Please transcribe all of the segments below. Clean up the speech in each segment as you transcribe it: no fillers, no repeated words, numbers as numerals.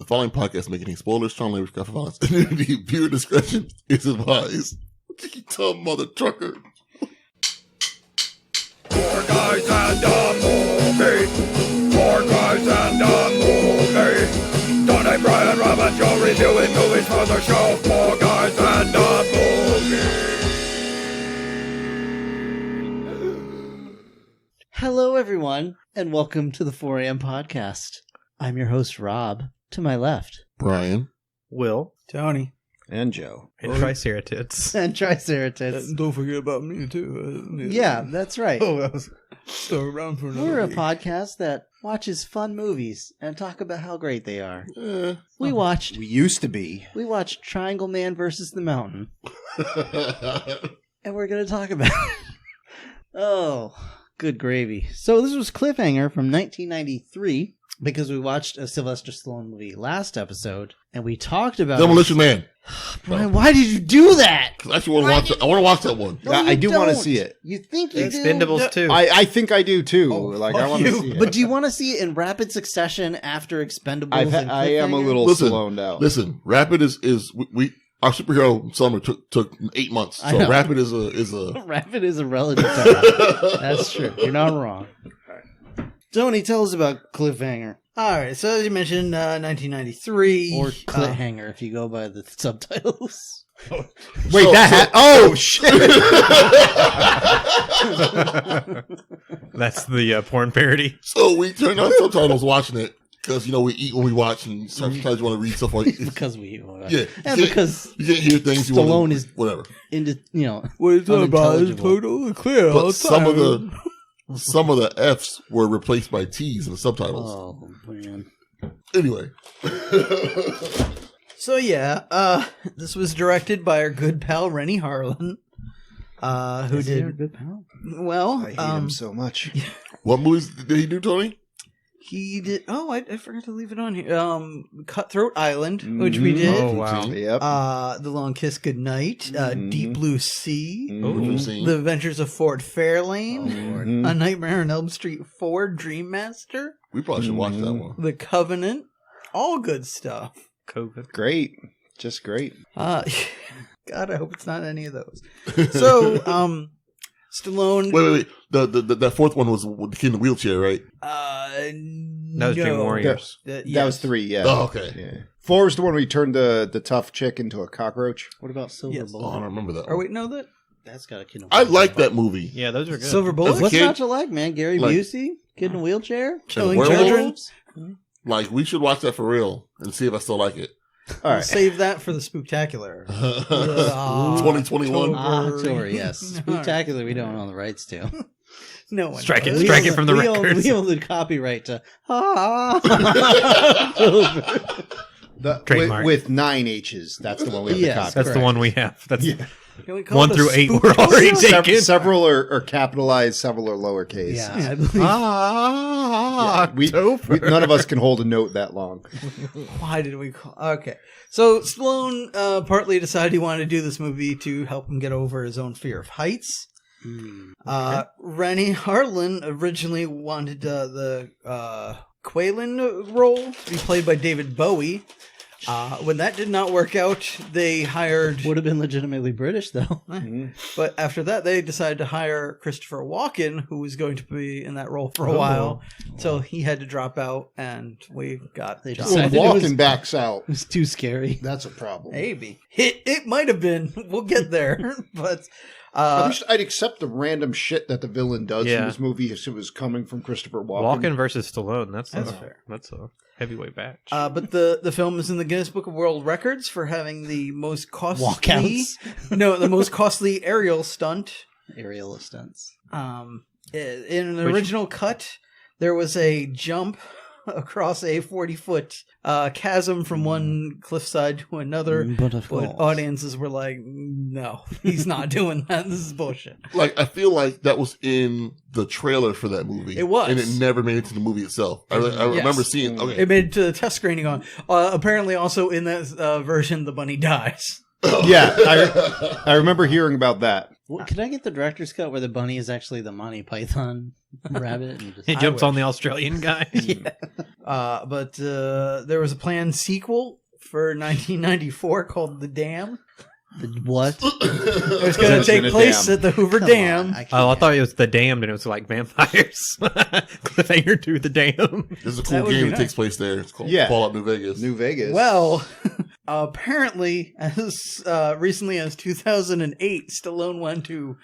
following podcast may contain spoilers, strong language, graphic violence, and nudity. Viewer discretion is advised. You dumb mother trucker. Four guys and a movie. Four guys and a movie. Donnie, Brian, Rob, and Joe reviewing movies for the show. Four guys and a movie. Hello, everyone, and welcome to the 4 a.m. podcast. I'm your host, Rob. To my left, Brian. Will. Tony. And Joe. And Triceratops. and Triceratops. Don't forget about me, too. Yeah, that's right. Oh, I was still around for another We're a week. podcast that watches fun movies and talk about how great they are. We used to be. watched Triangle Man versus the Mountain, and we're going to talk about Oh, good gravy. So this was Cliffhanger from 1993. Because we watched a Sylvester Stallone movie last episode, and we talked about Demolition Man. Brian, why did you do that? I actually want to watch that. I want to watch that one. No, I do want to don't. see it. You think you Expendables do? 2. I think I do too. Oh, I fuck want to you. see it. But do you want to see it in rapid succession after Expendables? and I am a Cliffhanger? little Listen, slowed out. Listen, Rapid is we our superhero summer took 8 months. I So know. Rapid is a Rapid is a relative term. That's true. You're not wrong. Tony, tell us about Cliffhanger. All right, so as you mentioned, 1993. Or Cliffhanger, if you go by the subtitles. Wait, oh shit! That's the porn parody. So we turned on subtitles watching it because we eat when we watch, and sometimes you want to read stuff like Because we... yeah, And because you can't hear things. Stallone is whatever. into, What are you talking about? It's unintelligible. totally clear all But the time. some of the F's were replaced by T's in the subtitles. Oh, man. Anyway, So yeah, this was directed by our good pal Rennie Harlan, who Is he our did good pal? well. I hate him so much. what movies did he do, Tony? He did. Oh, I forgot to leave it on here. Cutthroat Island, which we did. Oh, wow. Yep. The Long Kiss Goodnight, Deep Blue Sea, Which we've seen. The Adventures of Ford Fairlane, Mhm. A Nightmare on Elm Street 4, Dream Master, We probably should watch that one. The Covenant, all good stuff. COVID. Great. Just great. God, I hope it's not any of those. So, Stallone. Wait. That fourth one was with the kid in the wheelchair, right? That was Dream Warriors. That was 3, yeah. Oh, okay. Yeah. 4 was the one where he turned the tough chick into a cockroach. What about Silver Yes. Oh, I Bullet? don't remember that. Or One. wait, no, that That's got a kid in a I wheelchair. like that movie. Yeah, those are good. Silver Bullet. What's kid- not to like, man? Gary Like- Busey, kid in a wheelchair, Killing Werewolf? children. Like, we should watch that for real and see if I still like it. All We'll right. save that for the spooktacular. 2021. October, yes. Spectacular, we don't own the rights to. No one. Strike knows. it. Strike it from the we own, records. we own the copyright to. Trademark. With 9 H's. That's the one we have Yes, to copy. That's the correct. one we have. That's Can we call 1 it a through 8 spook were already episode? taken. Several are capitalized, several are lowercase. Yeah. Yeah, I believe. Ah, We, none of us can hold a note that long. Why did we call? Okay, so Stallone partly decided he wanted to do this movie to help him get over his own fear of heights. Rennie Harlan originally wanted the Quaylen role to be played by David Bowie. When that did not work out, they hired. Would have been legitimately British, though. But after that, they decided to hire Christopher Walken, who was going to be in that role for a while. So he had to drop out, and we got. They John. When decided it was, Walken backs out, it was too scary. that's a problem. Maybe it might have been. We'll get there, but At least I'd accept the random shit that the villain does in Yeah. this movie if it was coming from Christopher Walken. Walken versus Stallone. That's fair. That's a heavyweight match. But the film is in the Guinness Book of World Records for having the most costly Walkouts. the most costly aerial stunt. Aerial stunts. In an original cut, there was a jump across a 40-foot chasm from one cliffside to another. But of course. Audiences were like, no, he's not doing that. This is bullshit. Like, I feel like that was in the trailer for that movie. It was. And it never made it to the movie itself. I remember seeing, okay. It made it to the test screening on. Apparently also in that version, the bunny dies. Yeah, I remember hearing about that. Could I get the director's cut where the bunny is actually the Monty Python rabbit? And just... He jumps on the Australian guy. But there was a planned sequel for 1994 called The Dam. The what? It was going to take place at the Hoover Come Dam. on, I can't. Oh, I thought it was The Damned, and it was like vampires. Cliffhanger to The Dam. This is a That cool would be game that nice. takes place there. It's called Yeah. Fallout New Vegas. New Vegas. Well, apparently, as recently as 2008, Stallone went to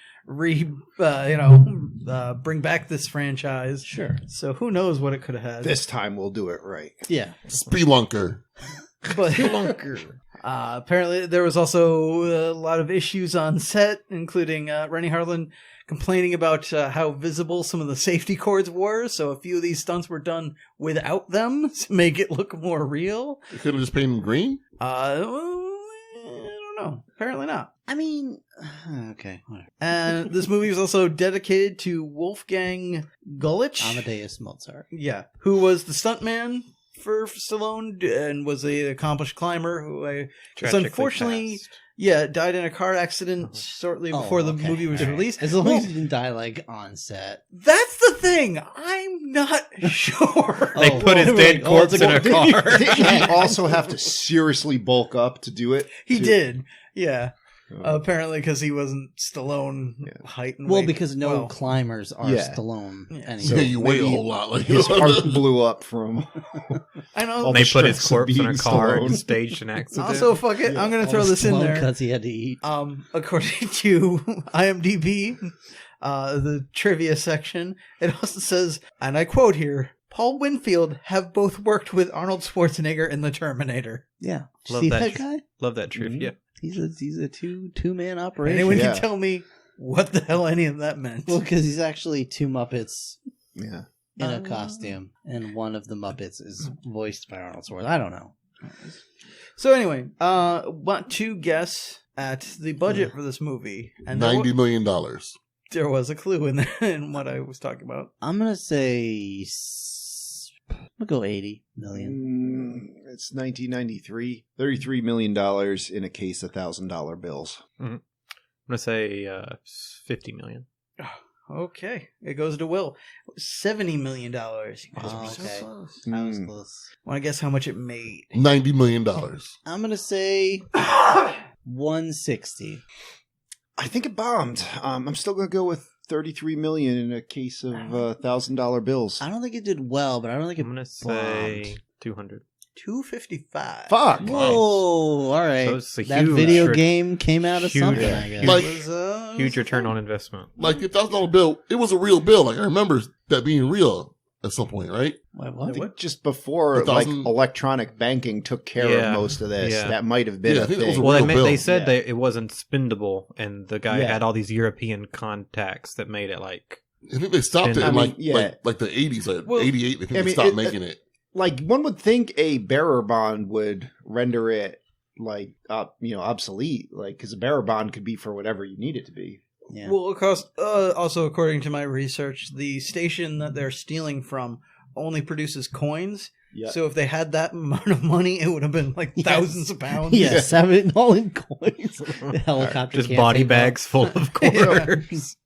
bring back this franchise. Sure. So who knows what it could have had. this time we'll do it right. Yeah. Spelunker. But apparently, there was also a lot of issues on set, including Rennie Harlan complaining about how visible some of the safety cords were. So a few of these stunts were done without them to make it look more real. You could have just painted him green. I don't know. Apparently not. I mean, okay. Whatever. And this movie was also dedicated to Wolfgang Gulich. Amadeus Mozart. Yeah, who was the stuntman for Stallone and was an accomplished climber who unfortunately died in a car accident shortly before the movie was released. As long as he didn't die like on set. That's the thing. I'm not sure. They put his dead corpse in a car. Did he also have to seriously bulk up to do it? He did. Yeah. Apparently because he wasn't Stallone height and weight. Because no climbers are Stallone. Yeah. Anyway. So you weigh a whole lot. Like His heart blew up from. I know. All They the put his stress of corpse in a being car Stallone. and staged an accident. Also, fuck it. I'm going to throw this in there. Because he had to eat. According to IMDb, the trivia section, it also says, and I quote here, Paul Winfield have both worked with Arnold Schwarzenegger in The Terminator. Yeah. Love See that that tr- guy? Love that trivia. He's a two-man operation. Anyone Yeah. can tell me what the hell any of that meant? Well, because he's actually two Muppets Yeah. in a costume, and one of the Muppets is voiced by Arnold Schwarzenegger. I don't know. So anyway, want to guess at the budget for this movie? And $90 million. there was a clue in in what I was talking about. I'm gonna say we'll go 80 million. It's 1993. $33 million in a case of $1,000 bills. I'm gonna say 50 million. Okay, it goes to Will. $70 million. Oh, okay. close. I was close. Want to guess how much it made? $90 million. I'm gonna say 160. I think it bombed. I'm still going to go with $33 million in a case of $1,000 bills. I don't think it did well, but I don't think it I'm gonna say bombed. 200. $255. Fuck. Whoa! All right, So it's a that huge video re- game came out of huge- something. I guess. Like- It was, Huge return on investment. Like the $1,000 bill, it was a real bill. Like I remember that being real at some point, right? Wait, I what? think just before The like 1,000 electronic banking took care Yeah. of most of this, Yeah. that might have been Yeah, a I think it was thing. a Well, real bill. they said Yeah. that it wasn't spendable, and the guy Yeah. had all these European contacts that made it like. I think they stopped And it I in mean, yeah. like the 80s, like Well, 88. I think I they mean, stopped it- making it. Like one would think a bearer bond would render it like obsolete, like because a bearer bond could be for whatever you need it to be. Yeah. Well, of course, also according to my research, the station that they're stealing from only produces coins. Yeah. So if they had that amount of money, it would have been like Yes. thousands of pounds. Yes, have it all in coins. The helicopter Just can't body take bags full of quarters.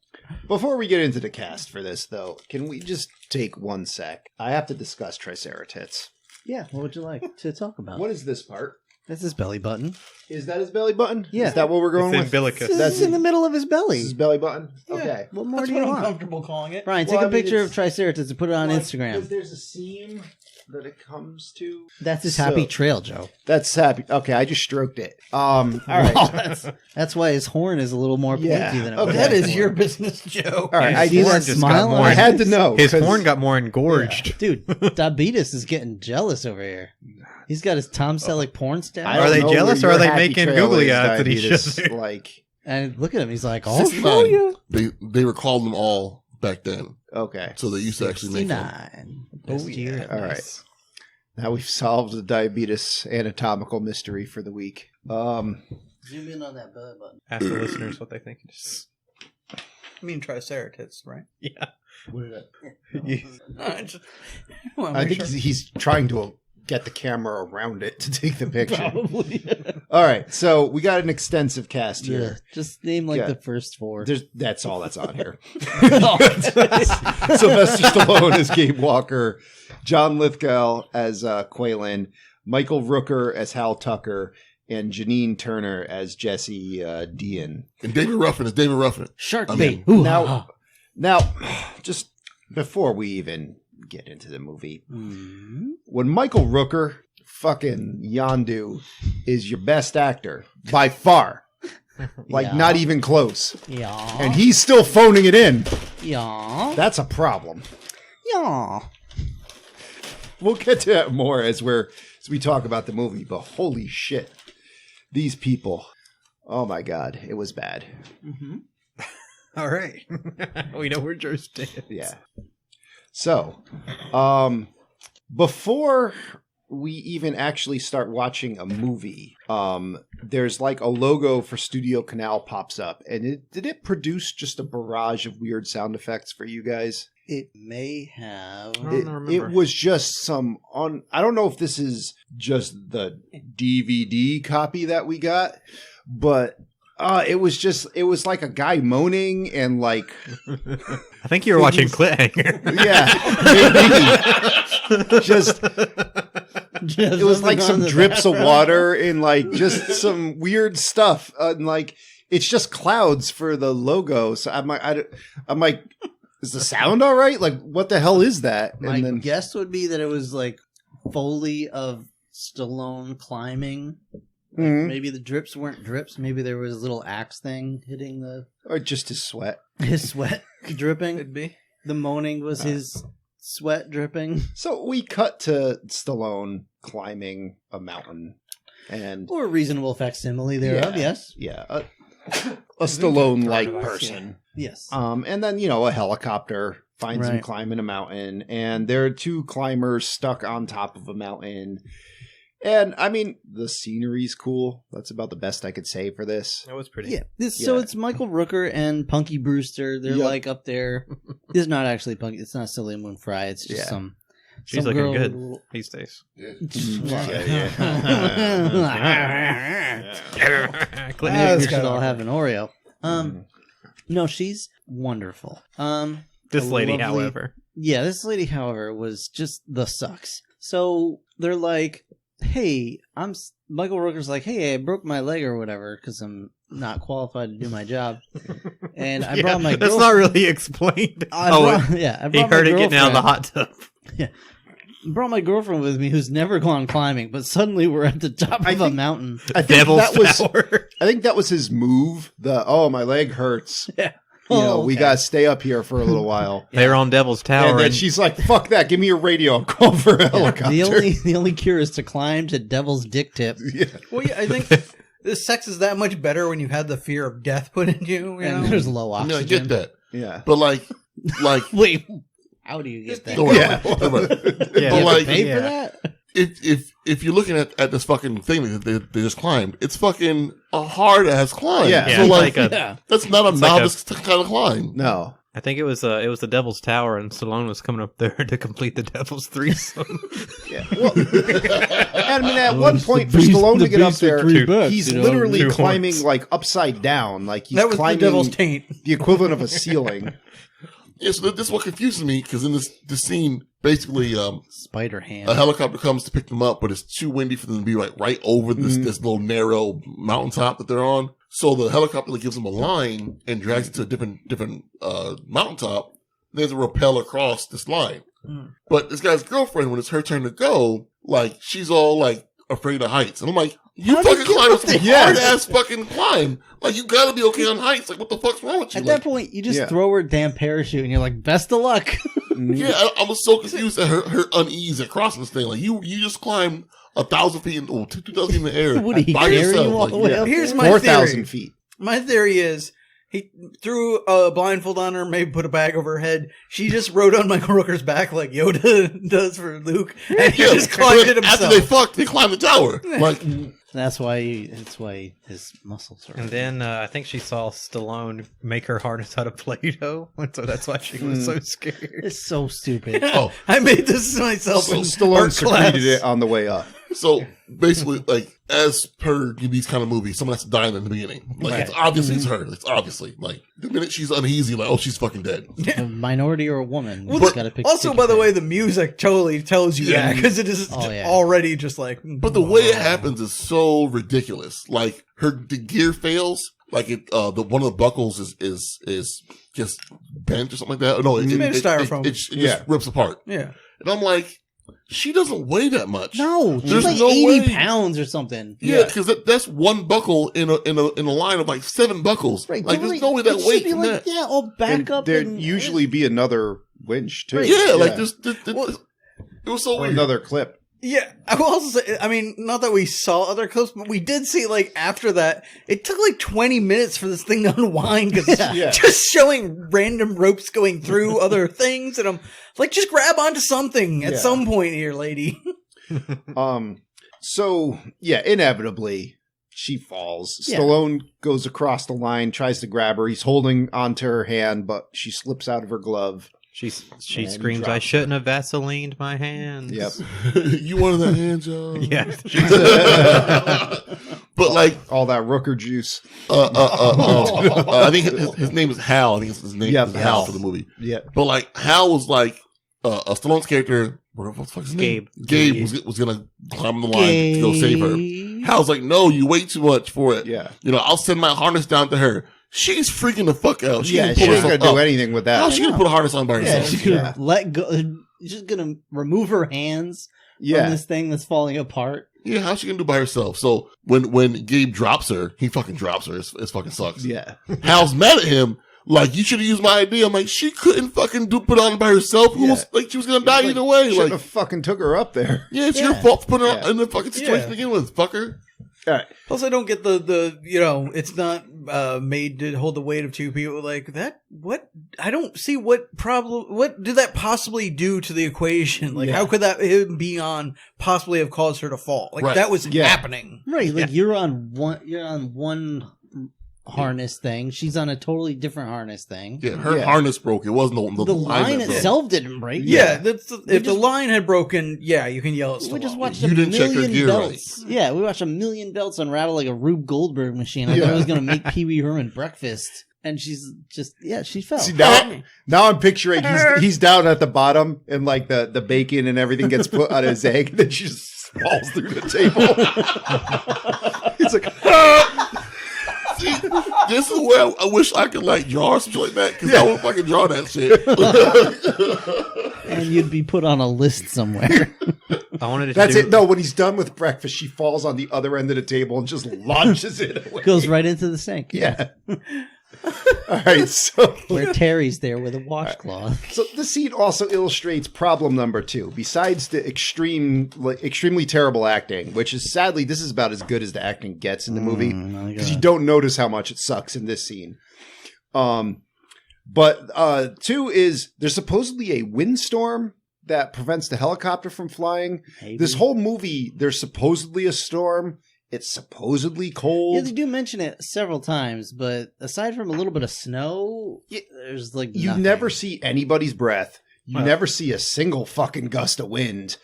Before we get into the cast for this, though, can we just take 1 sec? I have to discuss Triceratits. Yeah, what would you like to talk about? What is this part? That's his belly button. Is that his belly button? Yeah. Is that what we're going It's with? umbilicus. This is in the middle of his belly. This is belly button? Yeah. Okay. What more That's do what you I'm want? comfortable calling it. Brian, Well, take I a mean, picture of it's- Triceratops and put it on Instagram. Because there's a seam that it comes to. That's his So- happy trail, Joe. That's happy. Okay, I just stroked it. All right. Well, that's why his horn is a little more pointy Yeah. than it Okay. was That is before. your business, Joe. All right. His I see horn that just smile got on more. I had to know. His 'cause- horn got more engorged. Dude, Diabetes is getting jealous over here. He's got his Tom Selleck porn I star. Are don't they know jealous where or are your they happy making trail googly is, eyes at each diabetes. other? Like, And look at him. He's like, I'll show 69. you. They recalled them all back then, okay. so they used to actually make them. 69. Oh, Best yeah. year. All right. Now we've solved the diabetes anatomical mystery for the week. Zoom in on that belly button. Ask the listeners what they think. Just, I mean Triceratits, right? yeah. What did I just- I wanna I make think sure. he's trying to get the camera around it to take the picture. Probably. All right, so we got an extensive cast Yeah. here. Just name like Yeah. the first 4. That's all that's on here. Oh, Sylvester Stallone as Gabe Walker, John Lithgow as Quaylen, Michael Rooker as Hal Tucker, and Janine Turner as Jesse Dean. And David Ruffin is David Ruffin. Shark I bait. mean, Ooh, Now, just before we even get into the movie, when Michael Rooker, fucking Yondu, is your best actor by far, like Yeah. not even close, Yeah. and he's still phoning it in, Yeah. that's a problem. Yeah. We'll get to that more as we talk about the movie, but holy shit, these people, oh my god, it was bad. All right. We know where Joe stands. Yeah. So, before we even actually start watching a movie, there's like a logo for Studio Canal pops up, and did it produce just a barrage of weird sound effects for you guys? It may have. I don't remember. It was just some I don't know if this is just the DVD copy that we got, but it was like a guy moaning and like, I think you were watching Cliffhanger. yeah, maybe. Just it was like some drips of water and like just some weird stuff, and like it's just clouds for the logo. So I'm like, is the sound all right? Like, what the hell is that? And My then guess would be that it was like Foley of Stallone climbing. Mhm. Maybe the drips weren't drips. Maybe there was a little axe thing hitting or just his sweat. his sweat dripping. Could be. The moaning was his sweat dripping. So we cut to Stallone climbing a mountain, and Or a reasonable facsimile thereof, yes. yeah, a Stallone-like person. Yes. And then, a helicopter finds him Right. climbing a mountain, and there are 2 climbers stuck on top of a mountain. And I mean, the scenery's cool. That's about the best I could say for this. That was pretty. Yeah. So Yeah. it's Michael Rooker and Punky Brewster. They're Yep. like up there. This is not actually Punky. It's not Silly Moon Fry. It's just Yeah. some. She's some looking girl good with these days. We should all have an Oreo. No, she's wonderful. This a lady, lovely- however. Yeah, this lady, however, was just the sucks. So they're like, "Hey, Michael Rooker's like, hey, I broke my leg or whatever because I'm not qualified to do my job, and I brought my That's girlfriend. not really explained. I I brought he my heard it getting out of the girlfriend. hot tub. Brought my girlfriend with me, who's never gone climbing, but suddenly we're at the top I of a think- mountain. I think Devil's that was Tower. I think that was his move. My leg hurts. Yeah. We okay. gotta stay up here for a little while. They were on Devil's Tower. And then and she's like, "Fuck that! Give me your radio. I'll call for a helicopter." The only cure is to climb to Devil's Dick Tip. Yeah. Well, yeah, I think the sex is that much better when you had the fear of death put in you. And know? there's low I oxygen. mean, I get that. Yeah. But like, Wait, how do you get that? don't worry Yeah. about it. Don't worry about it. Yeah. But You have like, to pay yeah. for that? if you're looking at this fucking thing that they just climbed, it's fucking a hard ass climb. Yeah. Yeah, So it's like, like a- Yeah. that's not a it's like novice kind of climb. No. I think it was the Devil's Tower, and Stallone was coming up there to complete the Devil's Threesome. Yeah. Well, I mean, at one point for Stallone to get up there, he's literally two climbing horns. like upside down, like he's that was the climbing devil's taint. the equivalent of a ceiling. Yeah, so this is what confuses me because in this scene, basically, Spider hand. a helicopter comes to pick them up, but it's too windy for them to be right over this little narrow mountaintop that they're on. So the helicopter gives them a line and drags it to a different mountaintop. There's a rappel across this line. But this guy's girlfriend, when it's her turn to go, like she's all like afraid of heights, and I'm like, you fucking climbed this hard ass fucking climb. Like you gotta be okay on heights. Like what the fuck's wrong with you? At Like, that point, you just Yeah. throw her a damn parachute, and you're like, "Best of luck." yeah, I was so confused at her unease at crossing this thing. Like you just climbed 1,000 feet in 2,000 feet in the air Would he by carry yourself. you all Like, the way yeah. up? Here's my 4,000 theory. feet. My theory is he threw a blindfold on her, maybe put a bag over her head. She just rode on Michael Rooker's back like Yoda does for Luke, and he Yeah, just climbed but it after himself. they fucked, they climbed the tower. Like That's why his muscles are. And then I think she saw Stallone make her harness out of Play-Doh, and so that's why she was so scared. It's so stupid. Oh, I made this myself. So in Stallone art class. secreted it on the way up. so basically, like, as per these kind of movies, someone has to die in the beginning. Like, it's obviously it's her. It's obviously, like, the minute she's uneasy, like, oh, she's fucking dead. A minority or a woman. Well, You gotta pick also, pick by your the pick. way, the music totally tells you that because it is already just like. But the way it happens is so ridiculous. Like, the gear fails. Like, one of the buckles is just bent or something like that. No, It's made of styrofoam. It just rips apart. Yeah. And I'm like, she doesn't weigh that much. No, she's There's like no 80 way. pounds or something. Yeah, because that's one buckle in a line of like 7 buckles. Right, Like, but there's no way that it should weight be from like, that. yeah, all back And up. there'd and usually be another winch too. Yeah, like this. It was so Or weird. another clip. Yeah, I will also say, I mean, not that we saw other clips, but we did see, like, after that, it took, like, 20 minutes for this thing to unwind, because it's just showing random ropes going through other things, and I'm like, just grab onto something at some point here, lady. So, yeah, inevitably, she falls. Yeah. Stallone goes across the line, tries to grab her. He's holding onto her hand, but she slips out of her glove. She And screams, drops "I shouldn't have Vaselined my hands." Yep. You wanted that hand job. Yeah. But like, All that Rooker juice. I think his name is Hal. I think his name is Hal Hal. for the movie. Yeah. But like, Hal was like Stallone's character. What the fuck's his name? Gabe was gonna climb the line to go save her. Hal's like, no, you wait too much for it. Yeah. You know, I'll send my harness down to her. She's freaking the fuck out. She She ain't pull ain't gonna herself do up. anything with that. How she gonna put a harness on by Yeah, herself? she's gonna let go. She's just gonna remove her hands from this thing that's falling apart. Yeah, how's she gonna do by herself? So when Gabe drops her, he fucking drops her. It fucking sucks. Yeah. Hal's mad at him. Like, you should have used my idea. I'm like, she couldn't fucking put it on by herself. Who was like, she was gonna die either way. Shouldn't Like, have fucking took her up there. yeah, it's your fault for putting her in the fucking situation to begin with, fucker. All right. Plus, I don't get the you know, it's not made to hold the weight of two people like that. What? I don't see what did that possibly do to the equation? Like, how could that him being on possibly have caused her to fall? Like, that was happening. Right, like you're on one harness thing. She's on a totally different harness thing. Yeah, her harness broke. It wasn't the line that broke. itself didn't break. Yeah, if the line had broken, you can yell at Stallone. We just watched You a didn't check her million gear belts. right. Yeah, we watched a million belts unravel like a Rube Goldberg machine. I thought it was going to make Pee Wee Herman breakfast. And she's just, she fell. See, now I'm picturing he's down at the bottom and like the bacon and everything gets put on his egg and then she just falls through the table. He's like, See, this is where I wish I could like draw something like that because I would fucking draw that shit. And you'd be put on a list somewhere. I wanted to that's do, it. No, when he's done with breakfast, she falls on the other end of the table and just launches it away. Goes right into the sink. Yeah. All right, so Where Terry's there with a washcloth. So this scene also illustrates problem number 2. Besides the extremely terrible acting, which is sadly, this is about as good as the acting gets in the movie, because you don't notice how much it sucks in this scene. But 2 is there's supposedly a windstorm that prevents the helicopter from flying. Maybe. This whole movie, there's supposedly a storm. It's supposedly cold. Yeah, they do mention it several times, but aside from a little bit of snow, there's like You nothing. never see anybody's breath. You never see a single fucking gust of wind.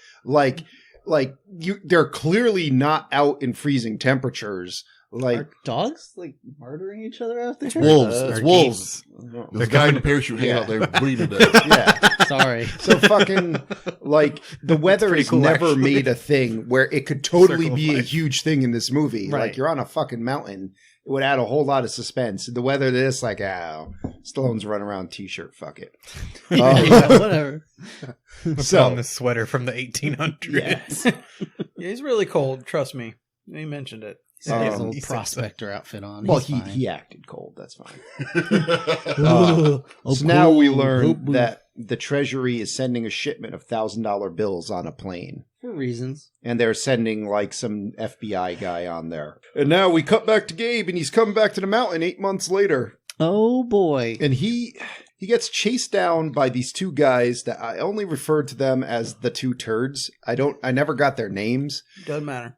They're clearly not out in freezing temperatures. Like, Are dogs like murdering each other out there? Wolves. It's wolves. They're There's a guy in the parachute hanging out there bleeding to death. yeah. Sorry. So fucking, like, the weather pretty has cool, never actually. made a thing where it could totally Circle be a life. huge thing in this movie. Right. Like, you're on a fucking mountain. It would add a whole lot of suspense. The weather, this, like, Stallone's running around t-shirt, fuck it. Yeah, whatever. put on this sweater from the 1800s. Yeah, he's really cold. Trust me. He mentioned it. He has his Um, little prospector outfit on. Well, He's fine. he acted cold. That's fine. Oh, So now we cool. learn Hope we- that the Treasury is sending a shipment of $1,000 bills on a plane. for reasons. And they're sending like some FBI guy on there. And now we cut back to Gabe and he's coming back to the mountain 8 months later. Oh boy. And he's he gets chased down by these two guys that I only referred to them as the two turds. I never got their names. Doesn't matter.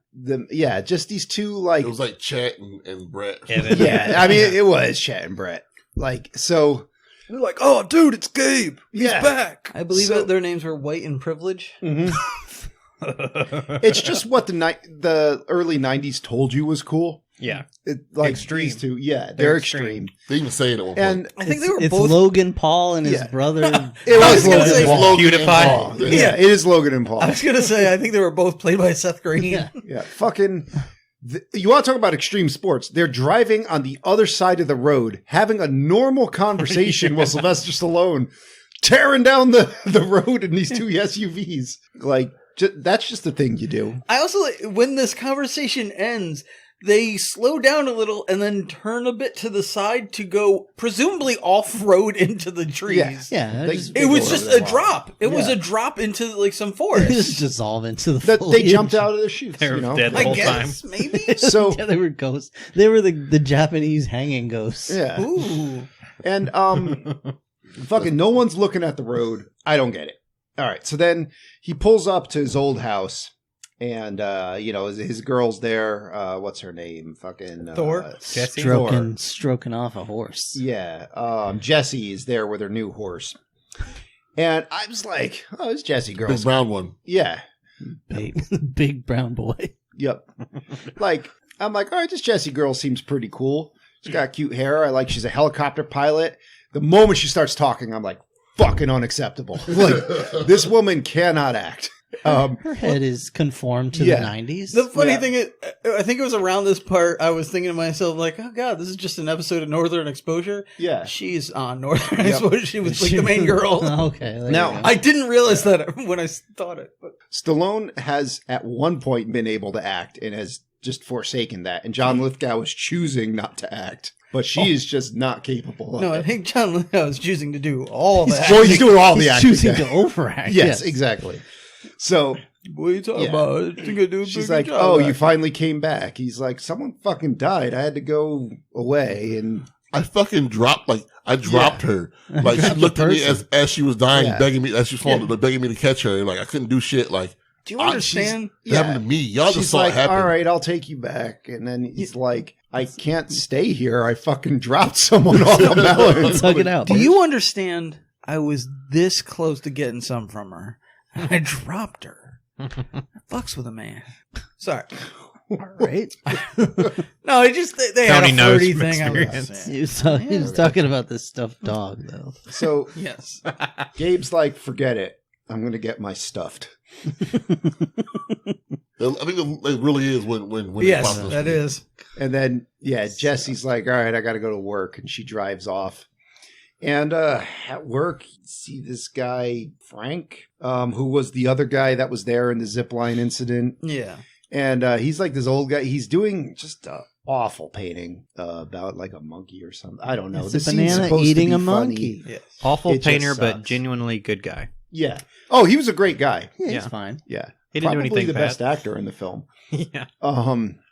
Just these two, like... It was like Chet and Brett. Yeah, I mean, it was Chet and Brett. Like, so... They're like, oh, dude, it's Gabe. He's back. I believe So- their names were White and Privilege. Mhm. It's just what the early 90s told you was cool. Yeah. Extreme. These two, they're extreme. They even say it at one point. And I think they were It's both... Logan Paul and his brother. it I was was gonna Logan say- Paul. Logan and PewDiePie. Paul. Yeah, it is Logan and Paul. I was going to say, I think they were both played by Seth Green. Yeah, fucking... You want to talk about extreme sports? They're driving on the other side of the road, having a normal conversation with Sylvester Stallone, tearing down the road in these two SUVs. Like, that's just the thing you do. I also, when this conversation ends, they slow down a little and then turn a bit to the side to go presumably off-road into the trees. Yeah. It was just a drop. It was a drop into like some They forest. just dissolve into the That they foliage. jumped out of the chutes. They were you know? dead the I whole guess, time. maybe. So, Yeah, they were ghosts. They were the Japanese hanging ghosts. yeah. Ooh. And fucking no one's looking at the road. I don't get it. All right, so then he pulls up to his old house, and his girl's there. What's her name? Fucking Thor? Jesse? Stroking off a horse. Yeah, Jessie is there with her new horse, and I was like, "Oh, it's Jessie girl." Big brown one. Yeah, Big brown boy. yep. Like I'm like, all right, this Jessie girl seems pretty cool. She's got cute hair. I like. She's a helicopter pilot. The moment she starts talking, I'm like, fucking unacceptable. Like, this woman cannot act. Her head is conformed to the 90s. The funny thing is, I think it was around this part I was thinking to myself, like, oh god, this is just an episode of Northern Exposure. Yeah. She's on Northern Exposure. She was like the main girl. Okay. there Now, you go. I didn't realize that when I thought it. But Stallone has at one point been able to act and has just forsaken that. And John Lithgow is choosing not to act. But she is just not capable of no, it. I think John Lithgow is choosing to do all that. Well, he's doing all the He's acting. choosing yeah. to overact. Yes, exactly. So What are you talking Yeah. about? I think I do a she's pretty like, good job oh, of you that." finally came back. He's like, someone fucking died. I had to go away. And I fucking dropped her. Like she Grabbed the looked at me person. as she was dying, Yeah. begging me as she was falling, begging me to catch her. And like I couldn't do shit. Like Do you understand? it happened to me. Y'all just she's saw like, it happen. all right, I'll take you back. And then he's like, I can't stay here. I fucking dropped someone off a mountain. Tug it out. Do you understand? I was this close to getting some from her, and I dropped her. Fucks with a man. Sorry. All right. No, it just they had Tony a knows flirty from thing. I was experience. saying. He was talking about the stuffed dog, though. So Yes. Gabe's like, forget it. I'm going to get my stuffed. I think it really is when Yes, it pops that is. And then, Jesse's like, all right, I got to go to work. And she drives off. And at work, you see this guy, Frank, who was the other guy that was there in the zipline incident. Yeah. And he's like this old guy. He's doing just an awful painting about like a monkey or something. I don't know. It's This a scene's banana supposed to eating be a funny. monkey. Yes. Awful It just painter, but sucks. genuinely good guy. Yeah. Oh, he was a great guy. Yeah, he's Yeah. fine. Yeah. He didn't Probably do anything the bad. best actor in the film. Yeah.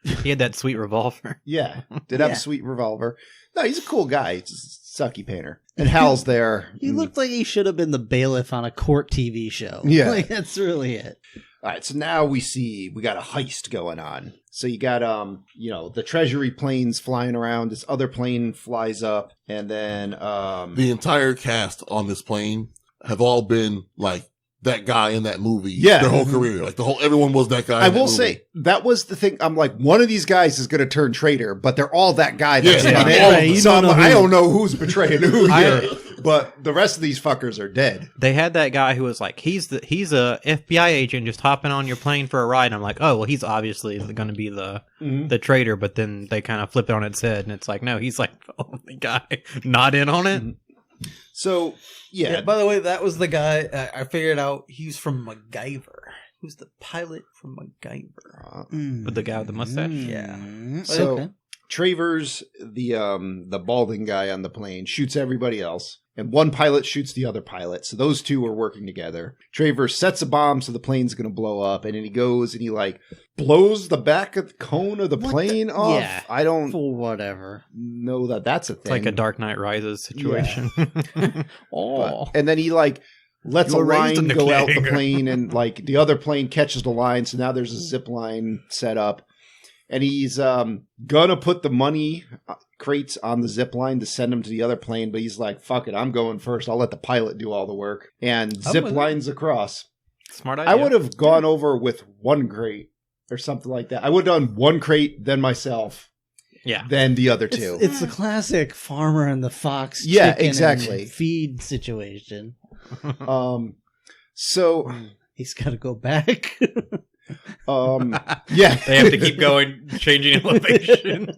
He He had that sweet revolver. Yeah, did have Yeah. a sweet revolver. No, he's a cool guy. He's a sucky painter. And Hal's there. He looked like he should have been the bailiff on a court TV show. Yeah. Like, that's really it. All right, so now we got a heist going on. So you got the treasury planes flying around. This other plane flies up, and then the entire cast on this plane have all been like that guy in that movie. Yeah. their whole career. Like everyone was that guy. I in that will movie. say that was the thing. I'm like, one of these guys is going to turn traitor, but they're all that guy that's Yeah, in yeah. it. Right, you So don't know I who. don't know who's betraying who I- here. But the rest of these fuckers are dead. They had that guy who was like, he's a FBI agent just hopping on your plane for a ride. And I'm like, oh, well, he's obviously going to be the traitor. But then they kind of flip it on its head, and it's like, no, he's like the only guy not in on it. So Yeah. By the way, that was the guy. I figured out he's from MacGyver. He was the pilot from MacGyver. With the guy with the mustache? Yeah. So Okay. Travers, the balding guy on the plane, shoots everybody else. and one pilot shoots the other pilot. So those two are working together. Travers sets a bomb so the plane's going to blow up, and then he goes and he like blows the back of the cone of the plane off. Yeah. I don't For whatever. know that that's a thing. It's like a Dark Knight Rises situation. Oh. And then he like lets You a were raised line in the go out the Cliffhanger. plane, and like the other plane catches the line. So now there's a zip line set up, and he's gonna put the money crates on the zip line to send them to the other plane. But he's like, "Fuck it, I'm going first. I'll let the pilot do all the work." And zip with it. lines across. Smart idea. I would have gone over with one crate or something like that. I would have done one crate, then myself, Yeah. then the other two. It's the classic farmer and the fox Yeah, chicken exactly. and feed situation. So He's got to go back. yeah. They have to keep going, changing elevation.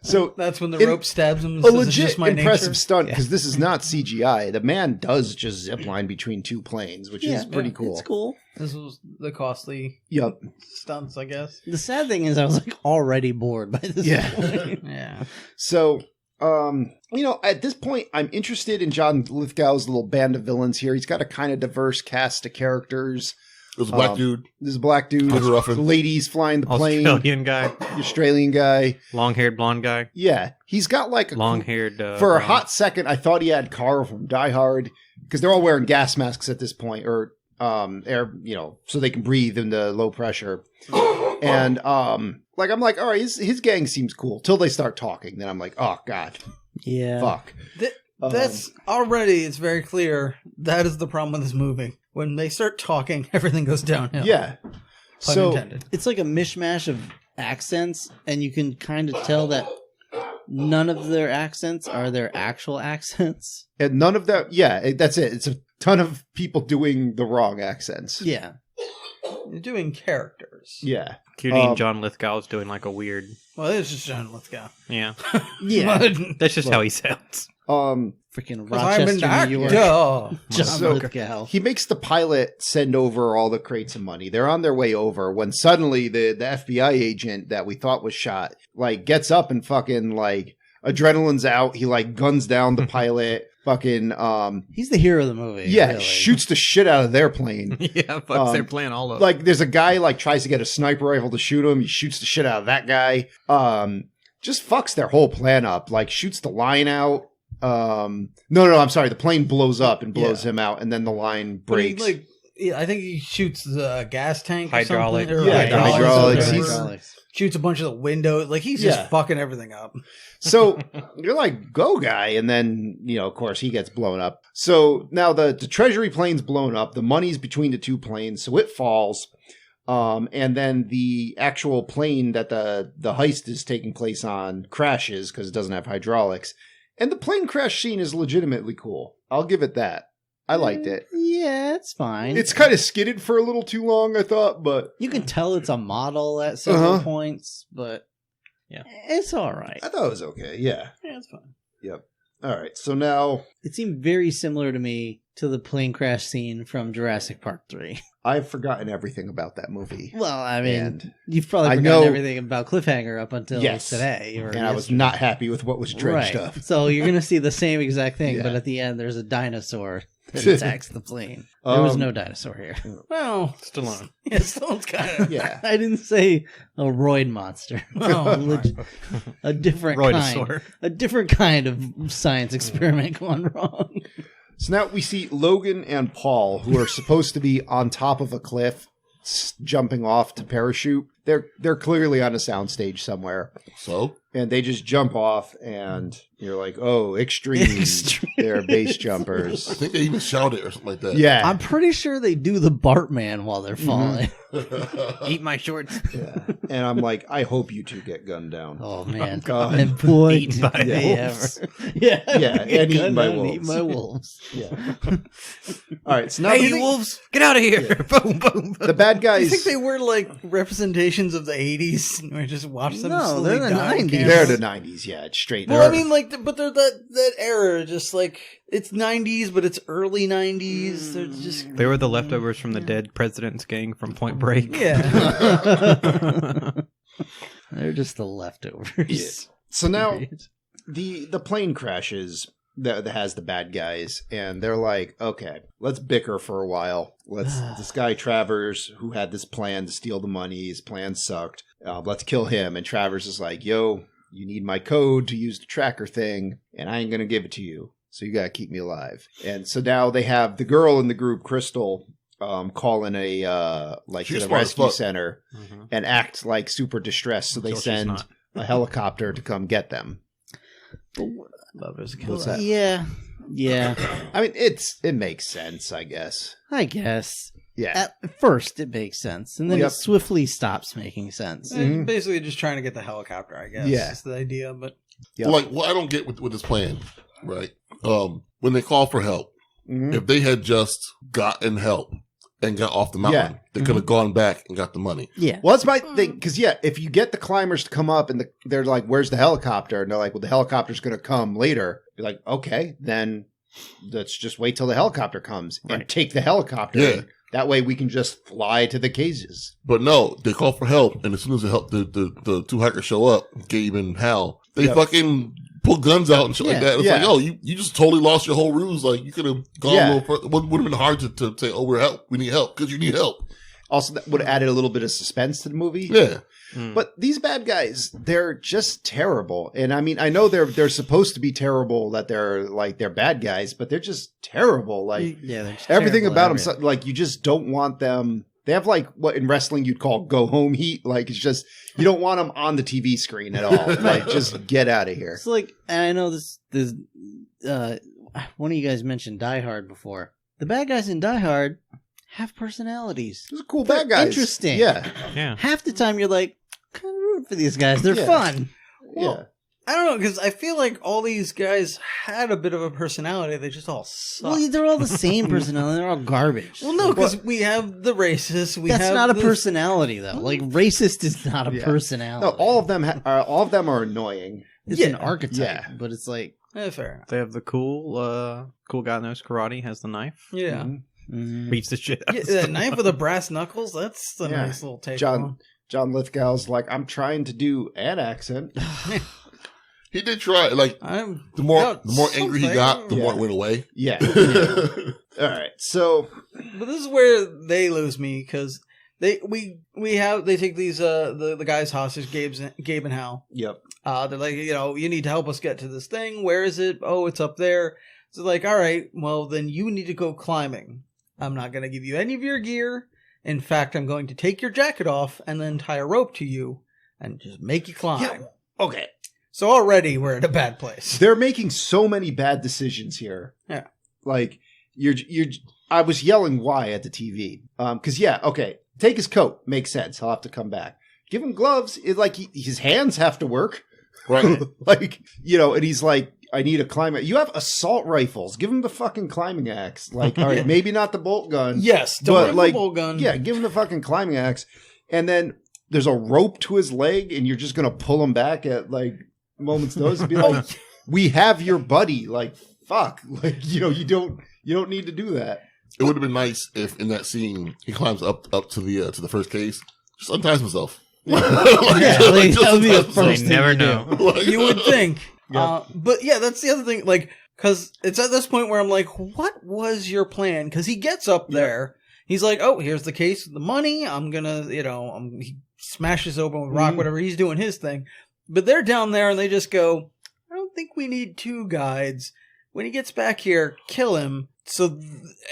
So That's when the In- rope stabs him. And a says, "It's legit just my impressive nature." stunt, because this is not CGI. The man does just zip line between two planes, which is pretty cool. It's cool. This was the costly Yep. stunts, I guess. The sad thing is I was like already bored by this Yeah. point. Yeah. So, at this point, I'm interested in John Lithgow's little band of villains here. He's got a kind of diverse cast of characters. There's a black dude. There's a black dude. Peter Ruffin. The ladies flying the plane. Australian guy, The Australian guy. long-haired blonde guy, Yeah. He's got like a long-haired. For a blonde. hot second, I thought he had Carl from Die Hard, because they're all wearing gas masks at this point, or air, so they can breathe in the low pressure. And I'm like, all right, his gang seems cool till they start talking. Then I'm like, oh god, Yeah. fuck. That's already, it's very clear that is the problem with this movie. When they start talking, everything goes downhill. Yeah. Pun So intended. It's like a mishmash of accents, and you can kind of tell that none of their accents are their actual accents. and none of that. Yeah, that's it. It's a ton of people doing the wrong accents. Yeah. You're doing characters. Yeah. Cutie John Lithgow's doing like a weird. Well, it's just John Lithgow. Yeah, Yeah. that's just how he sounds. Freaking Because I'm an Rochester, New York. actor. John So- Lithgow. He makes the pilot send over all the crates of money. They're on their way over when suddenly the FBI agent that we thought was shot, like, gets up and fucking, like, adrenaline's out. He, like, guns down the pilot. Fucking, He's the hero of the movie. yeah, really. shoots the shit out of their plane. Yeah, fuck, they're playing all of. Like, there's a guy, like, tries to get a sniper rifle to shoot him. He shoots the shit out of that guy. Just fucks their whole plan up. Like, shoots the line out. No, I'm sorry. The plane blows up and blows him out, and then the line But he, breaks. I think he shoots the gas tank Hydraulic. or something. Yeah, Or hydraulics. or He's- Hydraulics. shoots a bunch of the windows. Like, he's Yeah. just fucking everything up. So you're like, go guy. And then, of course, he gets blown up. So now the treasury plane's blown up. The money's between the two planes. So it falls. And then the actual plane that the heist is taking place on crashes because it doesn't have hydraulics. And the plane crash scene is legitimately cool. I'll give it that. I liked it. Yeah, it's fine. It's kind of skidded for a little too long, I thought, but You can tell it's a model at several Uh-huh. points, but Yeah. it's all right. I thought it was okay. Yeah. Yeah, it's fine. Yep. All right. So now It seemed very similar to me to the plane crash scene from Jurassic Park 3. I've forgotten everything about that movie. Well, I mean, And you've probably I forgotten know- everything about Cliffhanger up until Yes. today. Or And I was yesterday. not happy with what was drenched right. up. So you're going to see the same exact thing, Yeah. but at the end, there's a dinosaur that attacks the plane. There was no dinosaur here. Well, Stallone. yeah, Stallone's kind of... Yeah. I didn't say a roid monster. Oh, A different kind. Roidosaur. A different kind of science experiment gone wrong. So now we see Logan and Paul, who are supposed to be on top of a cliff, jumping off to parachute. They're clearly on a soundstage somewhere, So and they just jump off, and you're like, "Oh, extreme! They're base I jumpers." think they even shouted or something like that. Yeah, I'm pretty sure they do the Bartman while they're falling. Eat my shorts. yeah. And I'm like, I hope you two get gunned down. Oh man! God. And boy, Eaten by did they wolves. ever. Yeah, Yeah, and eaten by wolves. Eaten by wolves. Yeah. All right. So now Hey, the, you wolves, get out of here! Boom, boom. the bad I guys. think they were like representations of the 80s. And we just watched them No, slowly they're the die on 90s. camera. They're the 90s. Yeah, it's straight. Well, I mean, like, but they're that era, just like, it's 90s, but it's early 90s. They're just, They were the leftovers from the dead president's gang from Point Break. yeah. They're just the leftovers. Yeah. So now the plane crashes. that has the bad guys, and they're like, okay, let's bicker for a while. This guy Travers, who had this plan to steal the money, his plan sucked. Let's kill him. And Travers is like, yo, you need my code to use the tracker thing, and I ain't gonna give it to you. So you gotta keep me alive. And so now they have the girl in the group, Crystal, call in a to the rescue center and act like super distressed. So they send a helicopter to come get them. What's that? Yeah. I mean, it makes sense, I guess. Yeah. At first, it makes sense, and then it swiftly stops making sense. Basically, just trying to get the helicopter, I guess. Yeah, is the idea. But what I don't get with this plan, right? When they call for help, if they had just gotten help and got off the mountain, they could have gone back and got the money. Yeah. Well, that's my thing. Because, if you get the climbers to come up and they're like, where's the helicopter? And they're like, well, the helicopter's going to come later. You're like, okay, then let's just wait till the helicopter comes and take the helicopter. Yeah. That way we can just fly to the cages. But no, they call for help. And as soon as the two hikers show up, Gabe and Hal, they fucking pull guns out and shit like that. It's like, oh, you just totally lost your whole ruse. Like, you could have gone a little further. It would have been hard to say, oh, we need help, because you need help. Also, that would have added a little bit of suspense to the movie. Yeah. But these bad guys, they're just terrible. And I mean, I know they're supposed to be terrible, that they're bad guys, but they're just terrible. Like, everything about them, like, you just don't want them. They have like what in wrestling you'd call go home heat. Like, it's just, you don't want them on the TV screen at all. Like, just get out of here. So like, and I know this one of you guys mentioned Die Hard before. The bad guys in Die Hard have personalities. Those are cool bad guys. Interesting. Yeah. Half the time you're like, kind of rooting for these guys. They're fun. Well, I don't know, because I feel like all these guys had a bit of a personality. They just all suck. Well, they're all the same personality. They're all garbage. Well, no, because we have the racist. That's not a personality, though. Like, racist is not a personality. No, all of them are annoying. It's an archetype, but it's like, fair enough. They have the cool guy that knows karate, has the knife. Yeah. Beats the shit out of that knife with the brass knuckles, that's a nice little take. John Lithgow's like, I'm trying to do an accent. He did try. Like, the more angry he got, the more it went away. Yeah. All right. So, but this is where they lose me, because they take these the guys hostage, Gabe and Hal. Yep. They're like, you need to help us get to this thing. Where is it? Oh, it's up there. So like, all right, well then you need to go climbing. I'm not going to give you any of your gear. In fact, I'm going to take your jacket off and then tie a rope to you and just make you climb. Yeah. Okay. So already we're in a bad place. They're making so many bad decisions here. Yeah. Like, I was yelling why at the TV. Because, okay, take his coat. Makes sense. He'll have to come back. Give him gloves. His hands have to work. Right. Like, and he's like, I need a climbing. You have assault rifles. Give him the fucking climbing axe. Like, all right, maybe not the bolt gun. Yes, don't the bolt gun. Yeah, give him the fucking climbing axe. And then there's a rope to his leg, and you're just gonna pull him back at like moment's notice and be like, "We have your buddy." Like, fuck. Like, you don't need to do that. It would have been nice if in that scene he climbs up to the first case, just unties himself. That would be the first thing. Never know. You would think. But yeah, that's the other thing. Like, because it's at this point where I'm like, what was your plan? Because he gets up there. He's like, oh, here's the case of the money. I'm going to, he smashes open with rock, whatever. He's doing his thing. But they're down there and they just go, I don't think we need two guides. When he gets back here, kill him. So,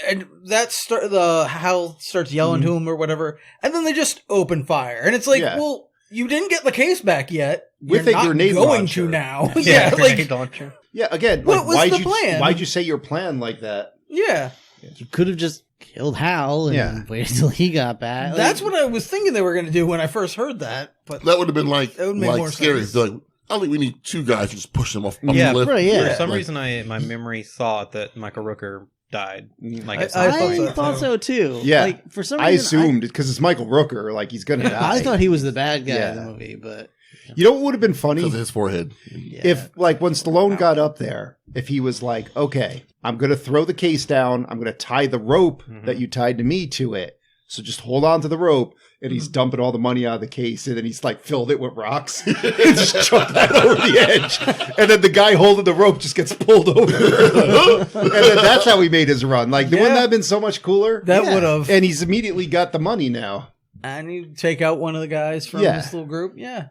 and Hal starts yelling to him or whatever. And then they just open fire. And it's like, well, you didn't get the case back yet. With You're a grenade not going launcher. to now. Grenade launcher. Yeah, again, what was why'd the plan? Why'd you say your plan like that? Yeah. You could have just killed Hal and waited till he got back. That's what I was thinking they were going to do when I first heard that. But that would have been like more scary. sense. Like, I don't think we need two guys to just push them off the lift. Right, yeah. For some reason, my memory thought that Michael Rooker died. Like, I thought so too. Yeah, like, for some I reason, assumed because it's Michael Rooker, like he's gonna die. I thought he was the bad guy in the movie, but you know what would have been funny? Because of his forehead. If, like, when Stallone got up there, if he was like, okay, I'm going to throw the case down. I'm going to tie the rope that you tied to me to it. So just hold on to the rope. And he's dumping all the money out of the case, and then he's like filled it with rocks and just chucked that over the edge. And then the guy holding the rope just gets pulled over. And then that's how he made his run. Like, wouldn't that have been so much cooler? That would have. And he's immediately got the money now. And you take out one of the guys from this little group. Yeah.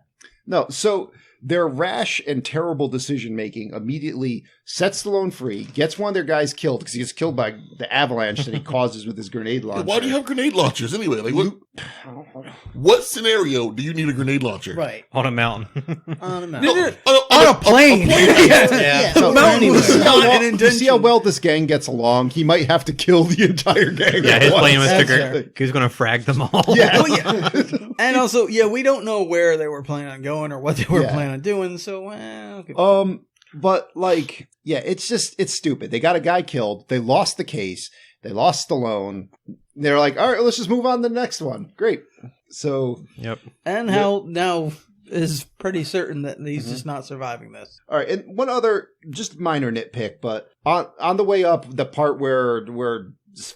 No, so their rash and terrible decision-making immediately sets Stallone free, gets one of their guys killed because he gets killed by the avalanche that he causes with his grenade launcher. Why do you have grenade launchers anyway? Like, what scenario do you need a grenade launcher? Right. On a mountain. On a mountain. No, on a plane. Yeah. So, mountain was not an you intention. see how well this gang gets along? He might have to kill the entire gang. Yeah, at his once. plan was That's to he was going to frag them all. Yeah. Oh, yeah. And also, we don't know where they were planning on going or what they were Yeah. planning on doing, so, okay. But like, it's stupid. They got a guy killed. They lost the case. They lost Stallone. They're like, all right, let's just move on to the next one. Great. So, Yep. And Hal now is pretty certain that he's just not surviving this. all right. And one other, just minor nitpick, but on the way up, the part where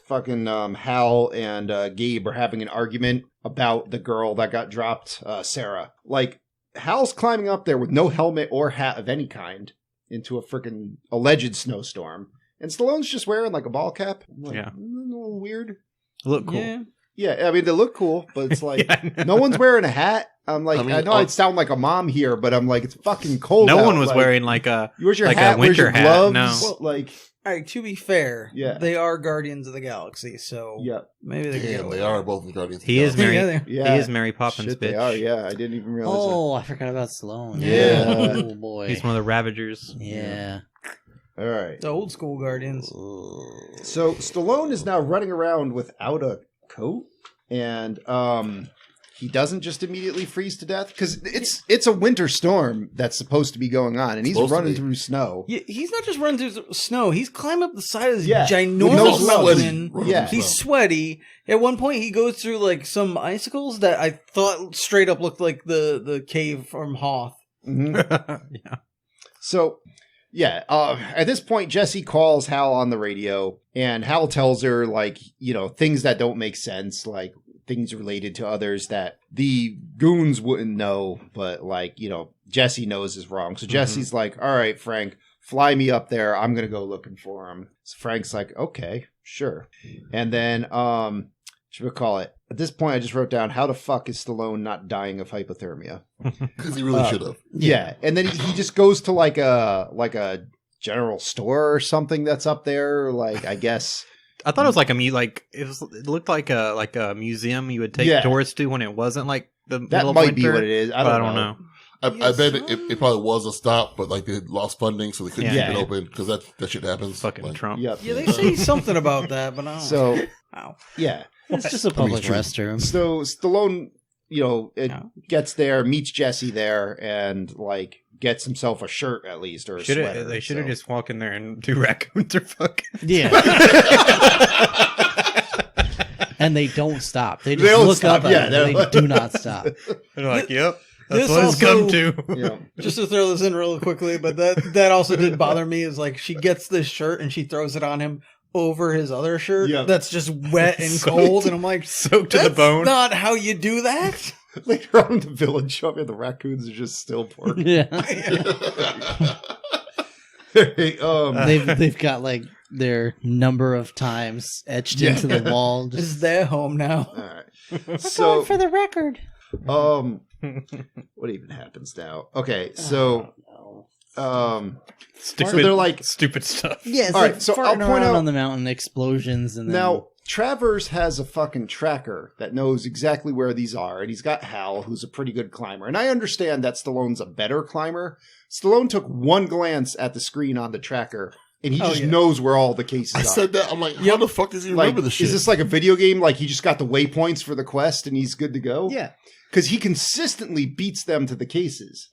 fucking Hal and Gabe are having an argument about the girl that got dropped, Sarah. Like, Hal's climbing up there with no helmet or hat of any kind into a freaking alleged snowstorm. And Stallone's just wearing like a ball cap. I'm like, Yeah. "Isn't that a little weird?" Look cool. Yeah. Yeah, I mean, they look cool, but it's like, Yeah, I know. no one's wearing a hat. I'm like, I mean, I know I'd sound like a mom here, but I'm like, it's fucking cold No out. one was Like, wearing like a where's your like a hat? Where's your winter hat, gloves? no. Like, All right, to be fair, Yeah. they are Guardians of the Galaxy, so yeah. maybe they can get Damn, away they are both the Guardians. he is Mary. Mary. Yeah, they- Yeah. He is Mary Poppins, Shit, bitch. they are, yeah. I didn't even realize Oh, I forgot about Stallone. Yeah. Oh, boy. He's one of the Ravagers. Yeah. that. All right. The old school Guardians. So Stallone is now running around without a coat, and he doesn't just immediately freeze to death because it's a winter storm that's supposed to be going on, and he's Supposed to running be. through snow. Yeah, he's not just running through the snow. He's climbed up the side of this Yeah. ginormous With no mountain. sweat. Yeah. He's sweaty. At one point, he goes through like some icicles that I thought straight up looked like the cave from Hoth. Mhm. Yeah. So, yeah, at this point, Jesse calls Hal on the radio, and Hal tells her, like, things that don't make sense, like things related to others that the goons wouldn't know, but, like, Jesse knows is wrong. So Jesse's like, all right, Frank, fly me up there. I'm going to go looking for him. So Frank's like, okay, sure. And then, should we call it? At this point, I just wrote down, how the fuck is Stallone not dying of hypothermia? Because he really should have. Yeah, and then he just goes to like a general store or something that's up there. Like, I guess. I thought it was like it looked like a museum you would take Yeah. tourists to when it wasn't like the That middle of might be winter, what it is. I but don't know. I bet it probably was a stop, but like they had lost funding, so they couldn't Yeah. keep it open because that shit happens. Fucking Like, Trump. Yep. Yeah, they say something about that, but I don't So Wow. yeah, It's just a public restroom. so Stallone, Yeah. gets there, meets Jesse there, and like gets himself a shirt at least or a sweater. They should have so. just walked in there and two raccoons are fucking. Yeah. And they don't stop. They They just don't look stop, up at yeah, it. they're They like- do not stop. They're like, yep, This that's what it's come also- to. Yeah. Just to throw this in real quickly, but that also did bother me. Is like she gets this shirt and she throws it on him over his other shirt Yeah. that's just wet and Soaked- cold, and I'm like, soaked to the that's bone. not how you do that. Later on in the village, the raccoons are just still pork. Yeah. Hey, They've got like their number of times etched into the wall. This Just is their home now. all right. So, the record. what even happens now? Okay, so, Stupid, so they're like, stupid stuff. Yeah, All right, so I'll point out- on the mountain, explosions, and then now, Travers has a fucking tracker that knows exactly where these are, and he's got Hal, who's a pretty good climber. And I understand that Stallone's a better climber. Stallone took one glance at the screen on the tracker, and he just knows where all the cases I are. said that. I'm like, how the fuck does he Like, remember this shit? is this like a video game? Like, he just got the waypoints for the quest, and he's good to go? yeah, Because he consistently beats them to the cases.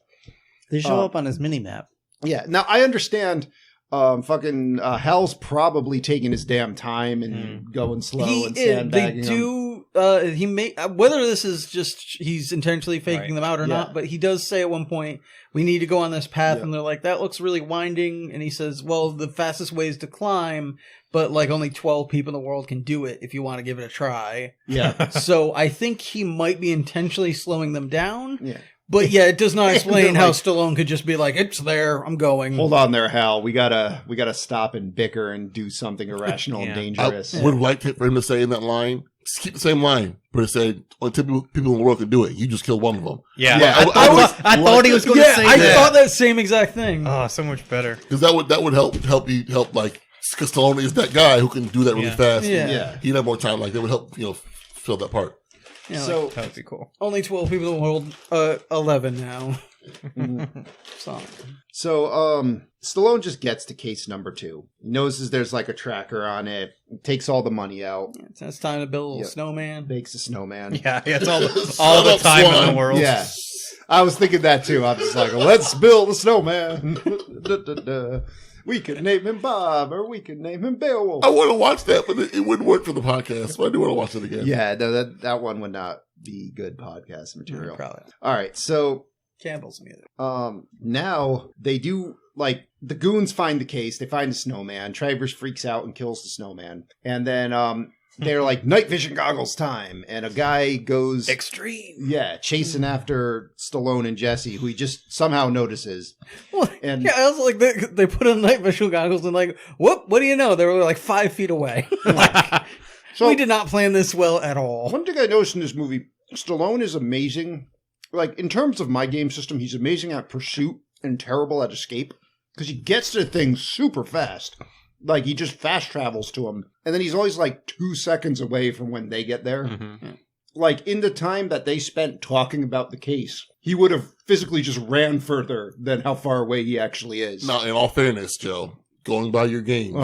they show up on his mini map. Yeah. Now, I understand Hal's probably taking his damn time and going slow and They sandbagging him. do he may whether this is just he's intentionally faking them out or not, but he does say at one point, we need to go on this path, and they're like, that looks really winding, and he says, well, the fastest way is to climb, but like only 12 people in the world can do it if you want to give it a try. Yeah. So I think he might be intentionally slowing them down. Yeah. But yeah, it does not explain how Stallone could just be like, it's there, I'm going. Hold on there, Hal. We gotta stop and bicker and do something irrational and dangerous. I would have liked for him to say in that line, just keep the same line, but it said, only 10 people in the world can do it. You just killed one of them. Yeah. I thought he was going to say I that. thought that same exact thing. Oh, so much better. Because that would help like, because Stallone is that guy who can do that really fast. Yeah. He'd have more time. Like, that would help, fill that part. Yeah, So like, that would be cool. only 12 people in the world, 11 now. So Stallone just gets to case number 2. He notices there's like a tracker on it, takes all the money out, It's time to build a snowman. makes a snowman. Yeah, it's all the time in the world. Yeah. I was thinking that too. I was just like, let's build a snowman. We could name him Bob, or we could name him Beowulf. I want to watch that, but it wouldn't work for the podcast. But I do want to watch it again. Yeah, no, that one would not be good podcast material. Probably. All right, so Campbell's music. now they do, like, the goons find the case. They find the snowman. Travers freaks out and kills the snowman. And then they're like, night vision goggles time. And a guy goes... Extreme. Yeah, chasing after Stallone and Jesse, who he just somehow notices. Well, And yeah, I was like, they put on night vision goggles and like, whoop, what do you know? They were like 5 feet away. so we did not plan this well at all. one thing I noticed in this movie, Stallone is amazing. Like, in terms of my game system, he's amazing at pursuit and terrible at escape. Because he gets to things super fast. Like, he just fast travels to them. And then he's always like 2 seconds away from when they get there. Mm-hmm. Like, in the time that they spent talking about the case, he would have physically just ran further than how far away he actually is. Now, in all fairness, Joe, going by your games,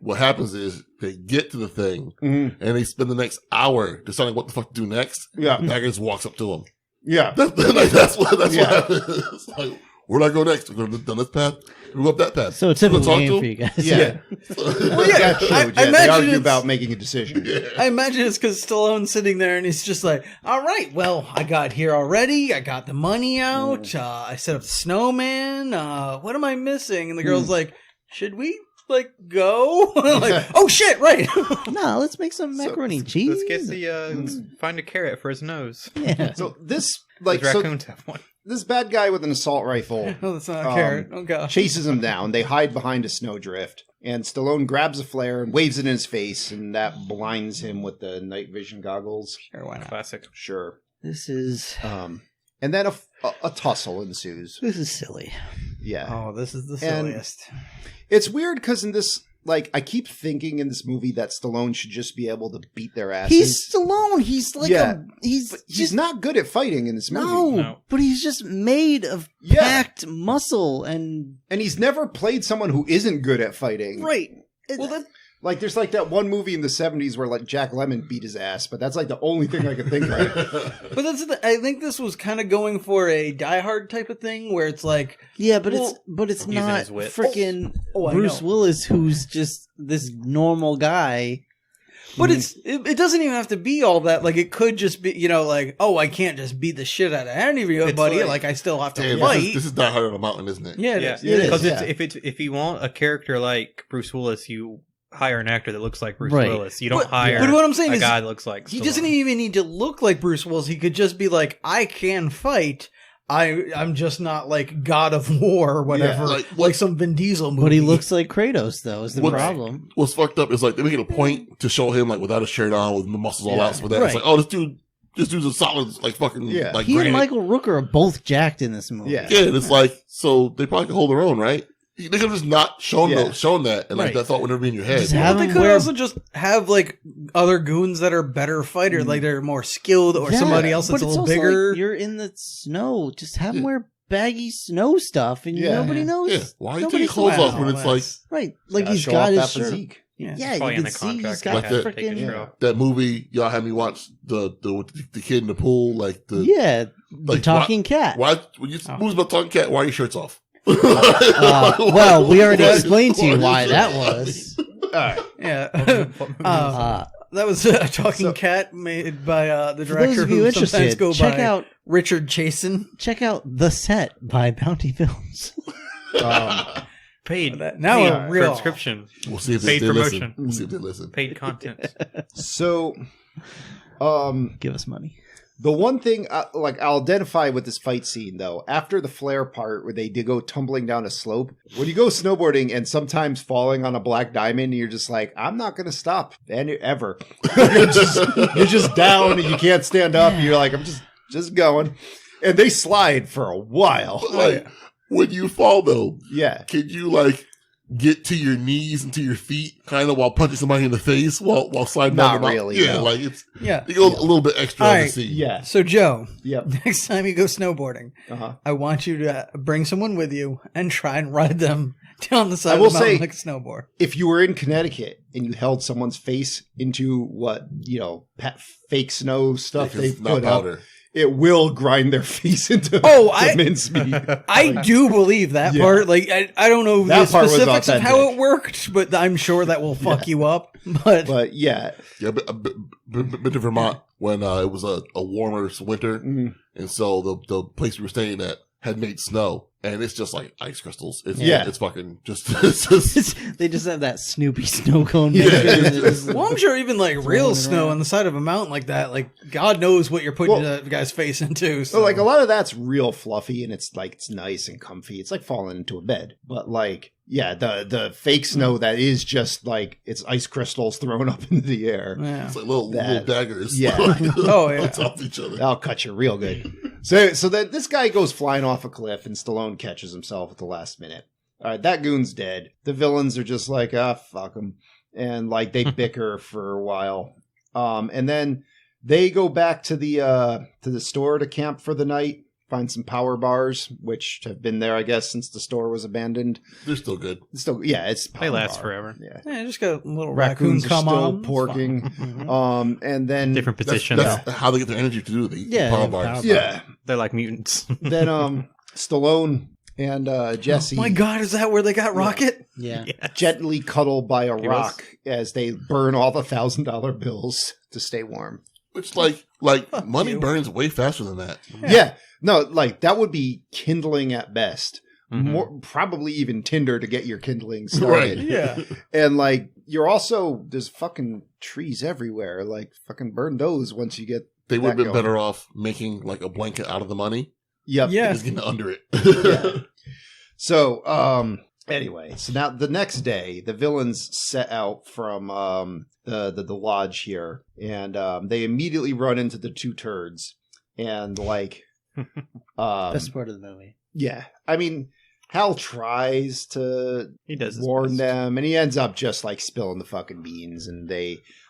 what happens is they get to the thing and they spend the next hour deciding what the fuck to do next. Yeah. The guy just walks up to him. Yeah. That's what happens. Like, where do I go next? We're going down this path. We go up that path. So a typical Talk game to for him? you guys. Yeah. Well, yeah, That showed, I they imagine argue it's- about making a decision. I imagine it's because Stallone's sitting there and he's just like, all right, well, I got here already. I got the money out. I set up the snowman. What am I missing? And the girl's like, should we, like, go? Like, oh, shit, right. No, let's make some macaroni and cheese. Let's get let's find a carrot for his nose. Yeah. So this, like, Those so raccoons have one. this bad guy with an assault rifle Oh, that's not a carrot. Oh, God. chases him down. They hide behind a snowdrift. And Stallone grabs a flare and waves it in his face, and that blinds him with the night vision goggles. Sure, why not? Classic. Sure. This is And then a tussle ensues. silly. Yeah. Oh, this is the And- silliest. It's weird because in this, like, I keep thinking in this movie that Stallone should just be able to beat their asses. He's Stallone. He's like he's just not good at fighting in this movie. No. but he's just made of Yeah. packed muscle and And he's never played someone who isn't good at fighting. right. Well, that, Like, there's like that one movie in the 70s where, like, Jack Lemmon beat his ass, but that's like the only thing I could think of. but that's I think this was kind of going for a Die Hard type of thing where it's like, Yeah, but Well, it's using not his wit. freaking Oh, I Bruce know. Willis, who's just this normal guy. but it doesn't even have to be all that. Like, it could just be, you know, like, oh, I can't just beat the shit out of anybody. like- Like, I still have to Damn, fight. this is not hard on a mountain, isn't it? Yeah, it Yeah, is. It is, because yeah. if you want a character like Bruce Willis, you hire an actor that looks like Bruce Right. Willis. You don't But- hire but what I'm saying a is guy that looks like He Stallone. doesn't even need to look like Bruce Willis. He could just be like, I can fight. I'm just not like God of War or whatever, Yeah, like, like- some Vin Diesel movie. But he looks like Kratos, though, is the What's- problem. What's fucked up is like they make it a point to show him like without a shirt on, with the muscles all Yeah. out. So for that, Right. it's like, oh, this dude's a solid, like fucking, Yeah. like He and granite. Michael Rooker are both jacked in this movie. Yeah. Yeah, and it's like, so they probably can hold their own, right? They could have just not shown Yeah. shown that, and like Right. that thought would never be in your head. Just But have they him could wear- also just have like other goons that are better fighters, like they're more skilled, or Yeah, somebody else that's but a it's little also bigger. Like you're in the snow. Just have him wear baggy snow stuff, and Yeah. nobody knows. Yeah, why are you Nobody taking clothes saw off it. when it's like Right, like Gotta he's show got off his that shirt. physique. yeah. Yeah, Probably you in can the see he's contract. got Like that. Taking freaking show. that movie y'all had me watch the kid in the pool, like the yeah, the like, talking cat. Why when you movies about talking cat? Why are your shirts off? Well, we already explained to you why that was. All right. Yeah. That was a talking cat made by the For those director of you who sometimes interested, go check by out Richard Jason. The Set by Bounty Films. Paid. Now paid a real subscription. We'll see if Paid they promotion. listen. We'll see if they listen. Paid content. So, Give us money. the one thing, I'll identify with this fight scene, though, after the flare part where they did go tumbling down a slope, when you go snowboarding and sometimes falling on a black diamond, you're just like, I'm not going to stop ever. you're just down and you can't stand up. And you're like, I'm just going. And they slide for a while. But, like, when you fall, though, Yeah. can you, like, get to your knees and to your feet kind of while punching somebody in the face while sliding down Not the mountain? really, Yeah, no. like, it's, Yeah. you go a little bit extra All on the right. scene. Yeah. So, Joe, Yep. next time you go snowboarding, I want you to bring someone with you and try and ride them down the side of the mountain like a snowboard. If you were in Connecticut and you held someone's face into fake snow stuff they It's not put out, powder. it will grind their face into mincemeat. I do believe that Yeah. part. Like, I don't know That the part was specifics of how authentic. it worked, but I'm sure that will fuck you up. But But yeah, Yeah, been to Vermont when it was a warmer winter, and so the place we were staying at had made snow, and it's just like ice crystals. It's fucking just. It's just They just have that Snoopy snow cone. Yeah. mixture and it just- well, I'm sure even like real Rolling snow around. on the side of a mountain like that, like God knows what you're putting Well- the guy's face into. So. so like a lot of that's real fluffy and it's nice and comfy. It's like falling into a bed. But like, yeah, the fake snow that is just like it's ice crystals thrown up into the air. Yeah. it's like little daggers. Yeah. Oh, yeah. on top of each other. That'll cut you real good. So that this guy goes flying off a cliff and Stallone catches himself at the last minute. All right, that goon's dead. The villains are just like, fuck him. And like they bicker for a while. And then they go back to the store to camp for the night, find some power bars, which have been there, I guess, since the store was abandoned. They're still good. It's They power last bar. forever. Yeah. Yeah, just got a little raccoon Raccoons are come still on. It's porking. fine. And then Different That's, positions. that's how they get their energy to do the Yeah, power the bars. power yeah. They're like mutants. Then Stallone and Jesse Oh my God, is that where they got Rocket? Yeah. gently cuddled by a He rock as they burn all the $1,000 bills to stay warm. Which like money you. burns way faster than that. Yeah. No, like that would be kindling at best. Mhm. More probably even Tinder to get your kindling started. Right. Yeah. And like you're also there's fucking trees everywhere. Like fucking burn those once you get They would have that been going. better off making like a blanket out of the money. Yep. Yeah. Just getting under it. Yeah. So anyway, so now the next day the villains set out from the lodge here and they immediately run into the two turds and like Best part of the movie. yeah, I mean Hal tries to He does his warn best. them and he ends up just like spilling the fucking beans and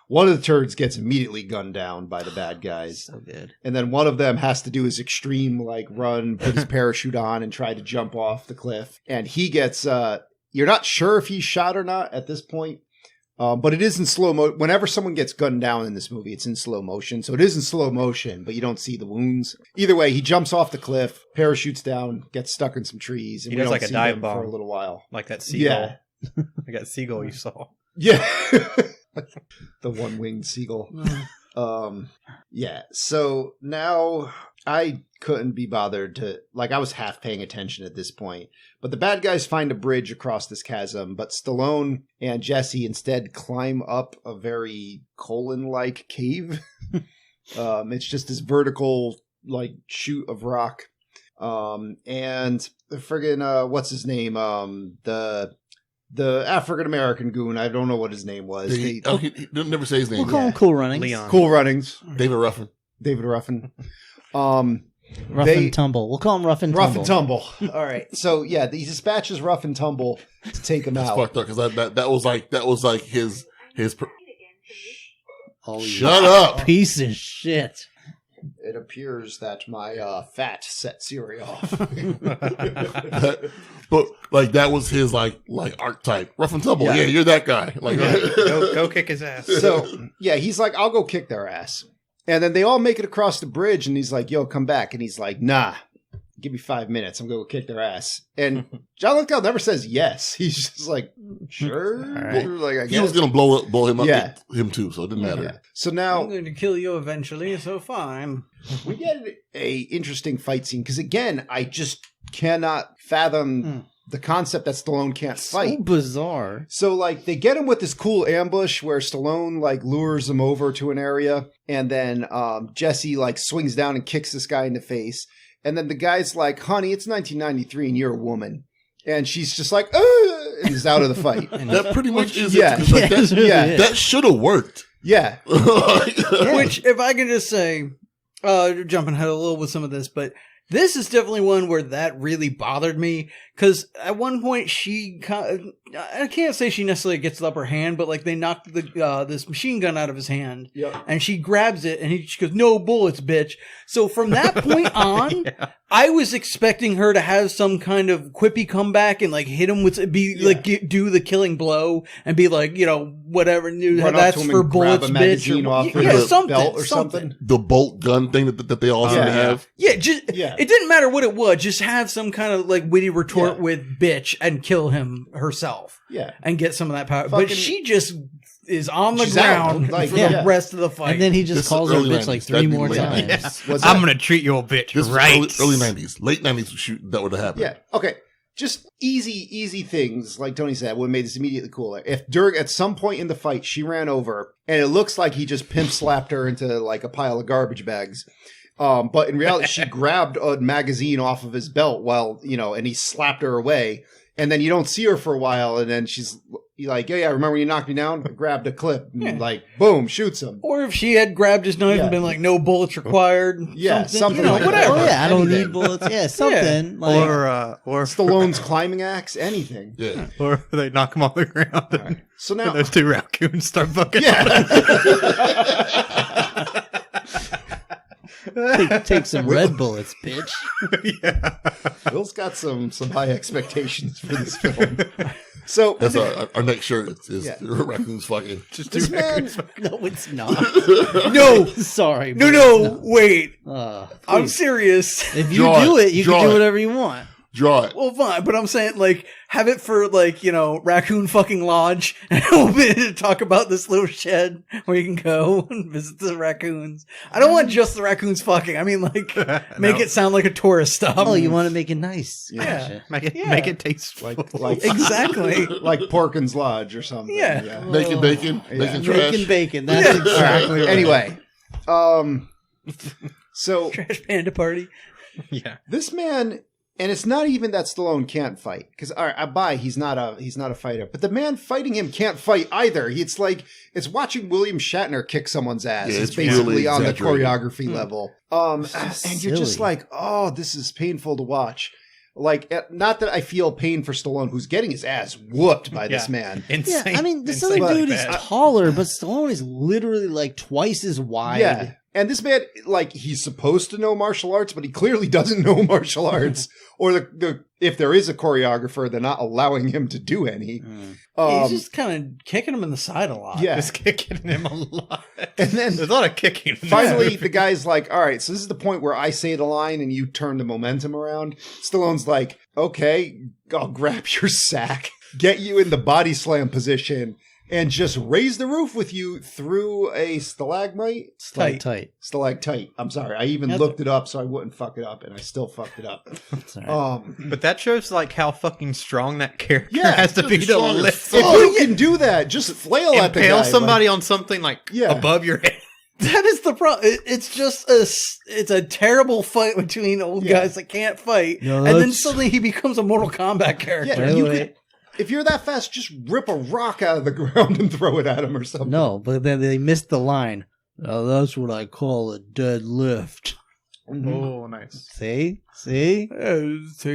one of the turds gets immediately gunned down by the bad guys. So good. And then one of them has to do his extreme like run, put his parachute on and try to jump off the cliff. And he gets you're not sure if he's shot or not at this point. But it is in slow motion. Whenever someone gets gunned down in this movie, it's in slow motion. So it is in slow motion, but you don't see the wounds. Either way, he jumps off the cliff, parachutes down, gets stuck in some trees, and He we does don't like a see dive them bomb. for a little while. Like that seagull. Yeah. Like that seagull you saw. Yeah. The one-winged seagull. Yeah. So now I couldn't be bothered to, like, I was half paying attention at this point. But the bad guys find a bridge across this chasm, but Stallone and Jesse instead climb up a very colon-like cave. It's just this vertical, like, chute of rock. And the friggin', what's his name? The African-American goon, I don't know what his name was. he never say his name. We'll call him Yeah. Cool Runnings. Leon. Cool Runnings. David Ruffin. David Ruffin. Rough They- and Tumble. We'll call him Rough and Tumble. Rough and Tumble. All right. So yeah, he dispatches Rough and Tumble to take him That's out. fucked up because that was like his. Oh, you Shut up. piece of shit. It appears that my fat set Siri off. But like that was his like archetype. Rough and tumble. Yeah. Yeah, you're that guy. Like Go kick his ass. So yeah, he's like, I'll go kick their ass. And then they all make it across the bridge, and he's like, yo, come back. And he's like, nah, give me 5 minutes. I'm going to kick their ass. And John Lithgow never says yes. He's just like, Sure. right. Like, I He was guess. gonna blow him up, Yeah. him too, so it didn't matter. Yeah. So I'm now going to kill you eventually, so fine. we get a interesting fight scene because again, I just cannot fathom the concept that Stallone can't So fight. bizarre. So like they get him with this cool ambush where Stallone like lures him over to an area, and then Jesse like swings down and kicks this guy in the face, and then the guy's like, "Honey, it's 1993 and you're a woman," and she's just like, and is out of the fight. That pretty much is yeah. it. 'Cause, like, that, Yeah. that should have worked. Yeah, Which, if I can just say, jumping ahead a little with some of this, but this is definitely one where that really bothered me. Because at one point, I can't say she necessarily gets the upper hand, but like they knocked this machine gun out of his hand, and she grabs it, and she goes, "No bullets, bitch." So from that point on, I was expecting her to have some kind of quippy comeback and like hit him with do the killing blow and be like, whatever, Run up that's to him for and grab bullets, a bitch, magazine or off yeah, his something, belt or something. something. The bolt gun thing that they all seem to have. Yeah, Yeah. it didn't matter what it was. Just have some kind of like witty retort with "bitch" and kill him herself. Yeah. And get some of that power. Fucking- But she just is on the She's out, ground like, for yeah. the rest of the fight. And then he This just is calls her a early bitch like 90s. 3 That'd be more late times. 90s. Was I'm that- gonna treat you a bitch, This right? was early 90s. Late 90s that would have happened. Yeah. Okay. Just easy things, like Tony said, would have made this immediately cooler. If at some point in the fight she ran over and it looks like he just pimp slapped her into like a pile of garbage bags. But in reality, she grabbed a magazine off of his belt and he slapped her away. And then you don't see her for a while, and then she's like, yeah, remember when you knocked me down? I grabbed a clip, and like, boom, shoots him. or if she had grabbed his knife and been like, "No bullets required." Yeah, something you know, like that. whatever. Oh yeah, I don't Anything. need bullets. Yeah, something. Like, Or Stallone's climbing axe, anything. Yeah. or they knock him on the ground. And So now, those two raccoons start fucking. take some red bullets, bitch. Yeah. Will's got some high expectations for this film. So That's our next shirt is Yeah. raccoons fucking. Just this two man, No, it's not. No, Sorry. no, but no. it's not. Wait, I'm Please. serious. If you Draw do it. it, you Draw can do it. whatever you want. Draw it. Well, fine, but I'm saying, like, have it for, like, Raccoon fucking Lodge, and we'll be able to talk about this little shed where you can go and visit the raccoons. I don't want just the raccoons fucking. I mean, like, make it sound like a tourist stop. Oh, you want to make it nice. Yeah. Gotcha. make it tasteful. like Exactly. like Porkins Lodge or something. Yeah. Making bacon. Making trash. Making bacon. That's exactly right. Anyway, so Trash Panda Party. Yeah. this man, and it's not even that Stallone can't fight, because all right, I buy he's not a fighter, but the man fighting him can't fight either. It's like it's watching William Shatner kick someone's ass. Yeah, it's it's basically really on the exaggerated. choreography level. And you're just silly. like, oh, this is painful to watch. Like, not that I feel pain for Stallone, who's getting his ass whooped by this Yeah. man. Yeah, Insane. I mean, this insane other dude is bad. taller, but Stallone is literally like twice as wide. Yeah. And this man, like, he's supposed to know martial arts, but he clearly doesn't know martial arts. Or if there is a choreographer, they're not allowing him to do any. He's just kind of kicking him in the side a lot. Yeah. Just kicking him a lot. And then There's a lot of kicking. in this finally, movie. the guy's like, all right, so this is the point where I say the line and you turn the momentum around. Stallone's like, okay, I'll grab your sack, get you in the body slam position, and just raise the roof with you through a stalagmite? Stalactite. I'm sorry. I even looked it up so I wouldn't fuck it up, and I still fucked it up. That's all right. But that shows like how fucking strong that character Yeah, has to be to strong as lift. fuck. If you can do that, just flail at the guy. Impale like- somebody on something like Yeah. above your head. That is the problem. It's just it's a terrible fight between old Yeah. guys that can't fight, No, and then that's- suddenly he becomes a Mortal Kombat character. Yeah, Wait, you wait. could. If you're that fast, just rip a rock out of the ground and throw it at him or something. No, but then they missed the line. Now that's what I call a dead lift. Oh, nice. See? Take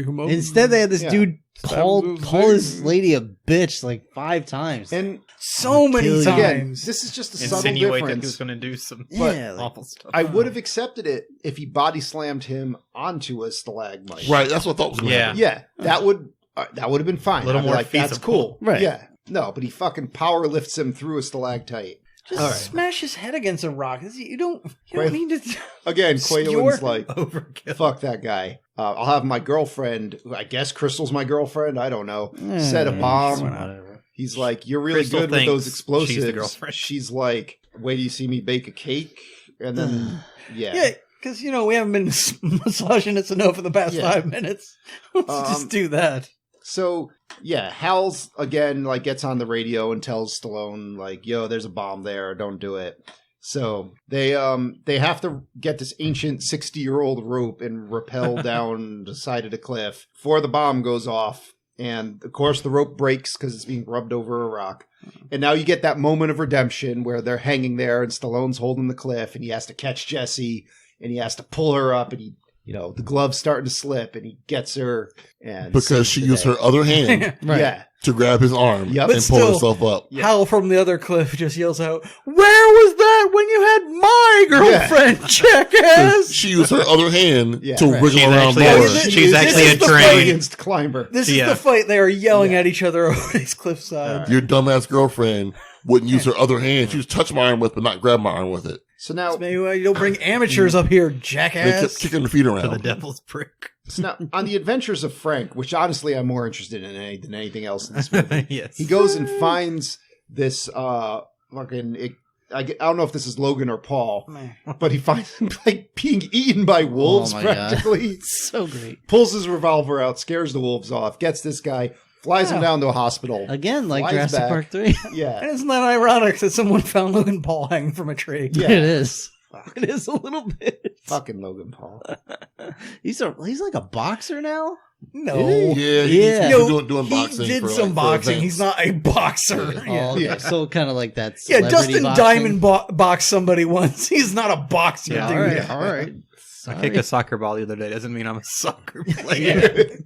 him over. Instead, they had this Yeah. dude call those this things. lady a bitch like 5 times. And so many Kill you. again, times. this is just a subtle Insinuate that he was difference. going to do some Yeah, like- awful stuff. I would have accepted it if he body slammed him onto a stalagmite. Right. That's what I thought was going to Yeah. happen. Yeah, that would have been fine. A little I'd be more like, that's feasible. cool. Right. Yeah. No, but he fucking power lifts him through a stalactite. Just All right. smash his head against a rock. You don't Wait. need to. Again, Quaylen's like, Overkill. fuck that guy. I'll have my girlfriend, who I guess Crystal's my girlfriend, I don't know, set a bomb. Whatever. He's like, you're really Crystal good with those thinks explosives. she's the girlfriend. She's like, wait till you see me bake a cake. And then, Yeah, because, we haven't been massaging it enough for the past 5 minutes. Let's just do that. So, Hal's, again, like, gets on the radio and tells Stallone, like, yo, there's a bomb there. Don't do it. So they have to get this ancient 60-year-old rope and rappel down the side of the cliff before the bomb goes off. And, of course, the rope breaks because it's being rubbed over a rock. And now you get that moment of redemption where they're hanging there and Stallone's holding the cliff and he has to catch Jessie and he has to pull her up and the glove's starting to slip and he gets her. And because she used her other hand to grab his arm and pull herself up. Yeah. Hal from the other cliff just yells out, "Where was that when you had my girlfriend, jackass?" She used her other hand to wriggle around more. She's actually a trained climber. This is the fight. They are yelling at each other over these cliffsides. Your dumbass girlfriend wouldn't use her other hand. She just touched my arm with, but not grab my arm with it. So now, maybe you don't bring amateurs up here, jackass. They kept kicking their feet around. To the devil's prick. So now, on the adventures of Frank, which honestly I'm more interested in than anything else in this movie, yes. He goes and finds this I don't know if this is Logan or Paul, but he finds him like being eaten by wolves practically. So great. Pulls his revolver out, scares the wolves off, gets this guy, flies him down to a hospital. Again, like Jurassic Park 3. Yeah. And isn't that ironic that someone found Logan Paul hanging from a tree? Yeah, it is. It is a little bit. Fucking Logan Paul. He's like a boxer now? No. He's doing boxing. He did some boxing. He's not a boxer. Yeah. So kind of like that. Dustin boxing. Diamond boxed somebody once. He's not a boxer. Yeah, all right. I kicked a soccer ball the other day. Doesn't mean I'm a soccer player.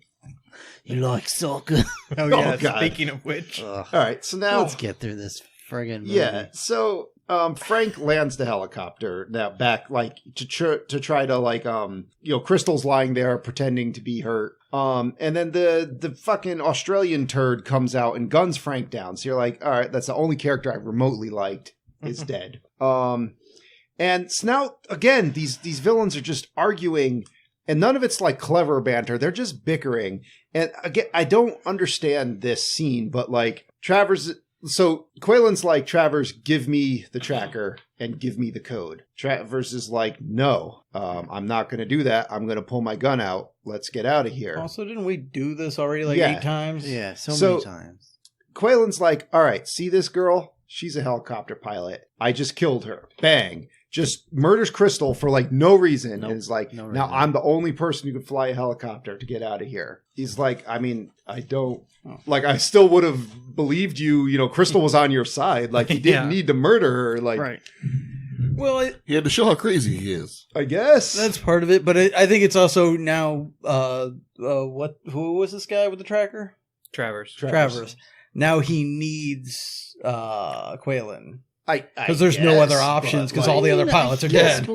You like soccer? Oh yeah. God. Speaking of which, all right. So now let's get through this friggin' movie. Yeah. So Frank lands the helicopter now back like to try to Crystal's lying there pretending to be hurt. And then the fucking Australian turd comes out and guns Frank down. So you're like, all right, that's the only character I remotely liked is dead. And so now again, these villains are just arguing. And none of it's like clever banter. They're just bickering. And again, I don't understand this scene, but like Travers. So Quaylen's like, Travers, give me the tracker and give me the code. Travers is like, no, I'm not going to do that. I'm going to pull my gun out. Let's get out of here. Also, didn't we do this already 8 times? Yeah, so many times. Quaylen's like, all right, see this girl? She's a helicopter pilot. I just killed her. Bang. Just murders Crystal for like no reason. And is like, now I'm the only person who can fly a helicopter to get out of here. He's like, I mean, I don't. Like, I still would have believed you. Crystal was on your side. Like, he didn't need to murder her. Like, right. Well, he had to show how crazy he is. I guess that's part of it. But I think it's also now. Who was this guy with the tracker? Travers. Now he needs Quaylen. Because there's no other options because all the other pilots are dead.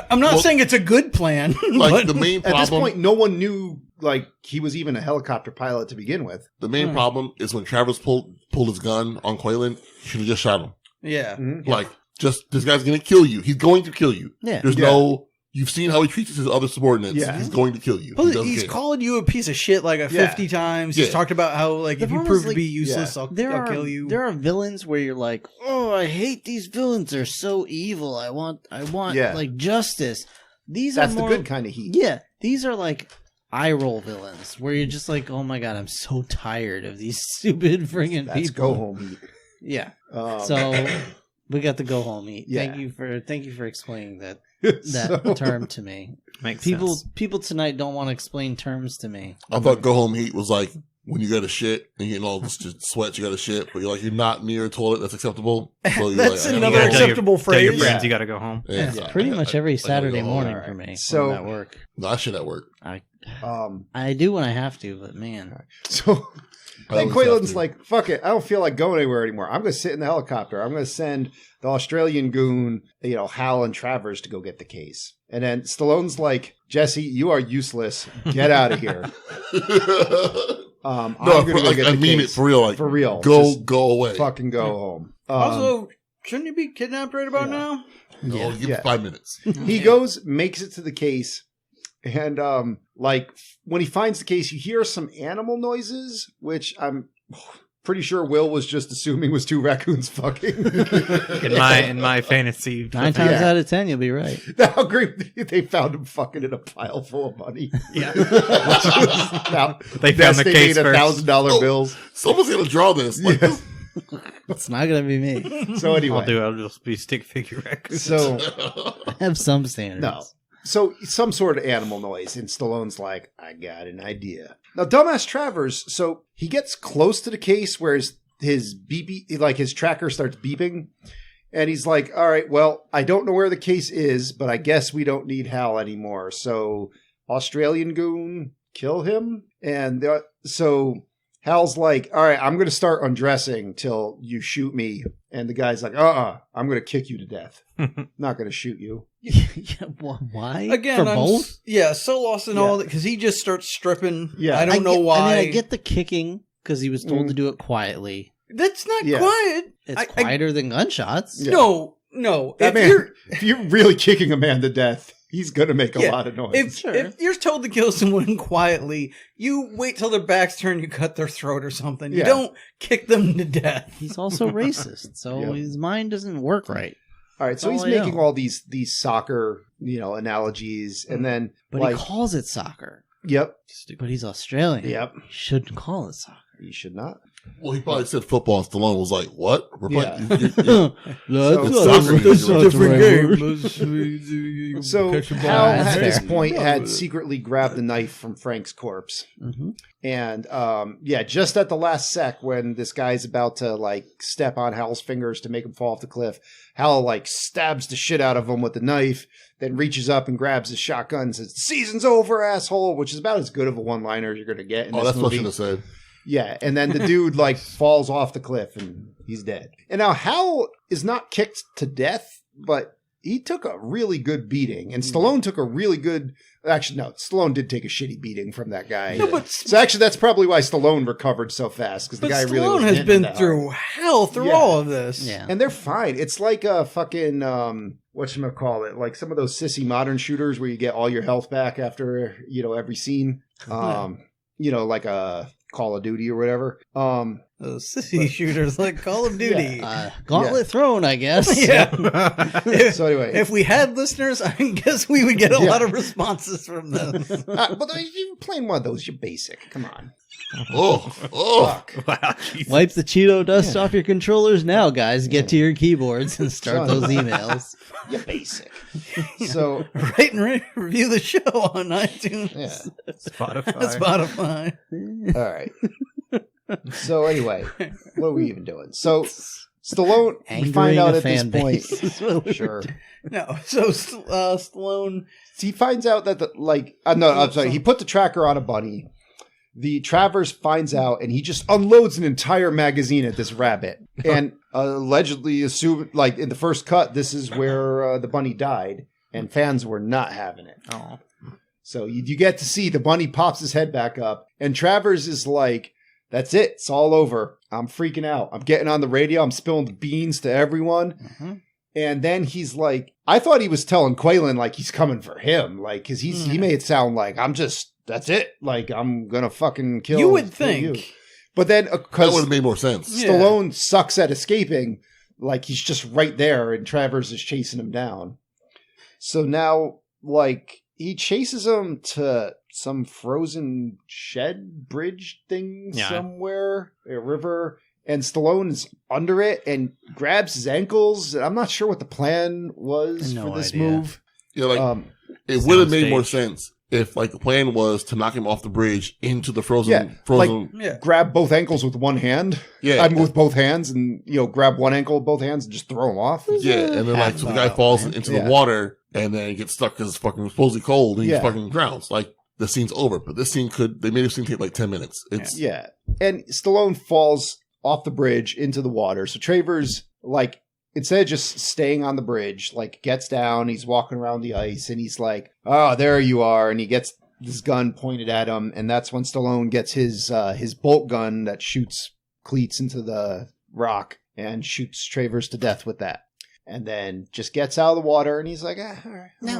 I'm not saying it's a good plan. Like the main problem, at this point, no one knew like he was even a helicopter pilot to begin with. The main problem is when Travers pulled his gun on Quaylen, should have just shot him. Yeah, like just this guy's going to kill you. He's going to kill you. Yeah, there's no. You've seen how he treats his other subordinates. Yeah. He's going to kill you. He's calling you a piece of shit like 50 times. He's talked about how like if you prove to be useless, I'll kill you. There are villains where you're like, oh, I hate these villains. They're so evil. I want like justice. That's the good kind of heat. Yeah, these are like eye roll villains where you're just like, oh my god, I'm so tired of these stupid friggin' people. That's go home heat. Yeah. So we got the go home heat. Yeah. Thank you for explaining that term to me. Makes sense. sense. People tonight don't want to explain terms to me. I thought go home heat was like when you got a shit and you're getting all this sweat, you got a shit, but you're like, you're not near a toilet, that's acceptable. So that's like, another acceptable phrase. Tell your friends you got to go home. Yeah. It's pretty much every Saturday morning for me. So when I'm at work. No, I shit at work. I do when I have to, but man. So then Quaylen's like, fuck it, I don't feel like going anywhere anymore. I'm going to sit in the helicopter. I'm going to send the Australian goon, Hal and Travers to go get the case. And then Stallone's like, Jesse, you are useless. Get out of here. I'm going to go get the mean case. it for real. Like, for real. Go away. Fucking go home. Also, shouldn't you be kidnapped right about now? No, give it 5 minutes. He goes, makes it to the case. And like when he finds the case, you hear some animal noises, which pretty sure Will was just assuming was 2 raccoons fucking. in my fantasy. 9 times out of 10, you'll be right. How great they found him fucking in a pile full of money. Yeah. Now, They found the case made first. $1,000 bills. Someone's gonna draw this. Like, It's not going to be me. So anyway, I'll just be stick figure raccoons. so I have some standards. no. So some sort of animal noise, and Stallone's like, I got an idea. Now, dumbass Travers, so he gets close to the case where his beep, like his tracker starts beeping, and he's like, all right, well, I don't know where the case is, but I guess we don't need Hal anymore. So Australian goon, kill him. And so Hal's like, all right, I'm going to start undressing till you shoot me. And the guy's like, I'm going to kick you to death. Not going to shoot you. Yeah, why? Again, For both? so lost in all that because he just starts stripping. Yeah. I don't know why. I mean, I get the kicking because he was told to do it quietly. That's not Yeah. quiet. It's quieter than gunshots. Yeah. No. That man, if you're really kicking a man to death, he's going to make a Yeah, lot of noise. If you're told to kill someone quietly, you wait till their back's turned, you cut their throat or something. You Yeah. don't kick them to death. He's also racist, so Yeah. his mind doesn't work right. All right, so That's he's all I making know. all these soccer, analogies, and then But like, he calls it soccer. yep, But he's Australian. Yep. He shouldn't call it soccer. you should not. well, he probably said football, and Stallone was like, "What? We're Yeah. It's That's soccer. that's a different game. So Catch a ball. Hal That's at this fair. point had secretly grabbed the knife from Frank's corpse, Mhm. and just at the last sec when this guy's about to like step on Hal's fingers to make him fall off the cliff, Hal like stabs the shit out of him with the knife, then reaches up and grabs his shotgun and says, "Season's over, asshole," which is about as good of a one-liner as you're gonna get in Oh, this that's what I movie. should have said. Yeah, and then the dude like falls off the cliff and he's dead. And now Hal is not kicked to death, but he took a really good beating. And Stallone took a really good... Actually, no, Stallone did take a shitty beating from that guy. No, but So actually, that's probably why Stallone recovered so fast, because the But guy really Stallone wasn't has hitting been that through hard. hell through Yeah. all of this. Yeah. And they're fine. It's like a fucking... whatchamacallit? Like some of those sissy modern shooters where you get all your health back after, every scene. Like a Call of Duty or whatever. Those sissy shooters like Call of Duty. Gauntlet thrown, I guess. Yeah. So anyway... If we had listeners, I guess we would get a Yeah. lot of responses from them. but if you're playing one of those, you're basic. Come on. Oh, Fuck. Wow, Jesus. Wipe the Cheeto dust off your controllers now, guys. Get to your keyboards and start those emails. You're basic. So, Rate and review the show on iTunes, yeah. Spotify. Spotify. All right. So anyway, what are we even doing? So Stallone, we find Angering out a at this fan point. base is what we're Sure. No, so Stallone. He finds out that I'm sorry. He put the tracker on a bunny. The Travers finds out, and he just unloads an entire magazine at this rabbit, and allegedly assumed, like in the first cut, this is where the bunny died, and fans were not having it. Oh. So you get to see the bunny pops his head back up, and Travers is like, "That's it. It's all over. I'm freaking out. I'm getting on the radio. I'm spilling the beans to everyone." Mm-hmm. And then he's like, I thought he was telling Quaylen like he's coming for him, like because he made it sound like that's it. Like I'm gonna fucking kill. You would kill think. you. But then that would because have made more sense. Yeah. Stallone sucks at escaping, like he's just right there, and Travers is chasing him down. So now, like he chases him to some frozen shed bridge thing somewhere, a river, and Stallone is under it and grabs his ankles. I'm not sure what the plan was No for this idea. move. Yeah, like it would have made more sense if like the plan was to knock him off the bridge into the frozen. Yeah. Grab both ankles with one hand. Yeah. I mean, with both hands, and grab one ankle with both hands and just throw him off. Yeah, and then like so the guy falls into the water and then he gets stuck because it's fucking supposedly cold and he fucking drowns. Like the scene's over, but this scene they made this scene take like 10 minutes. It's and Stallone falls off the bridge into the water. So Travers, like, instead of just staying on the bridge, like gets down, he's walking around the ice, and he's like, "Oh, there you are," and he gets this gun pointed at him, and that's when Stallone gets his bolt gun that shoots cleats into the rock and shoots Travers to death with that. And then just gets out of the water, and he's like, all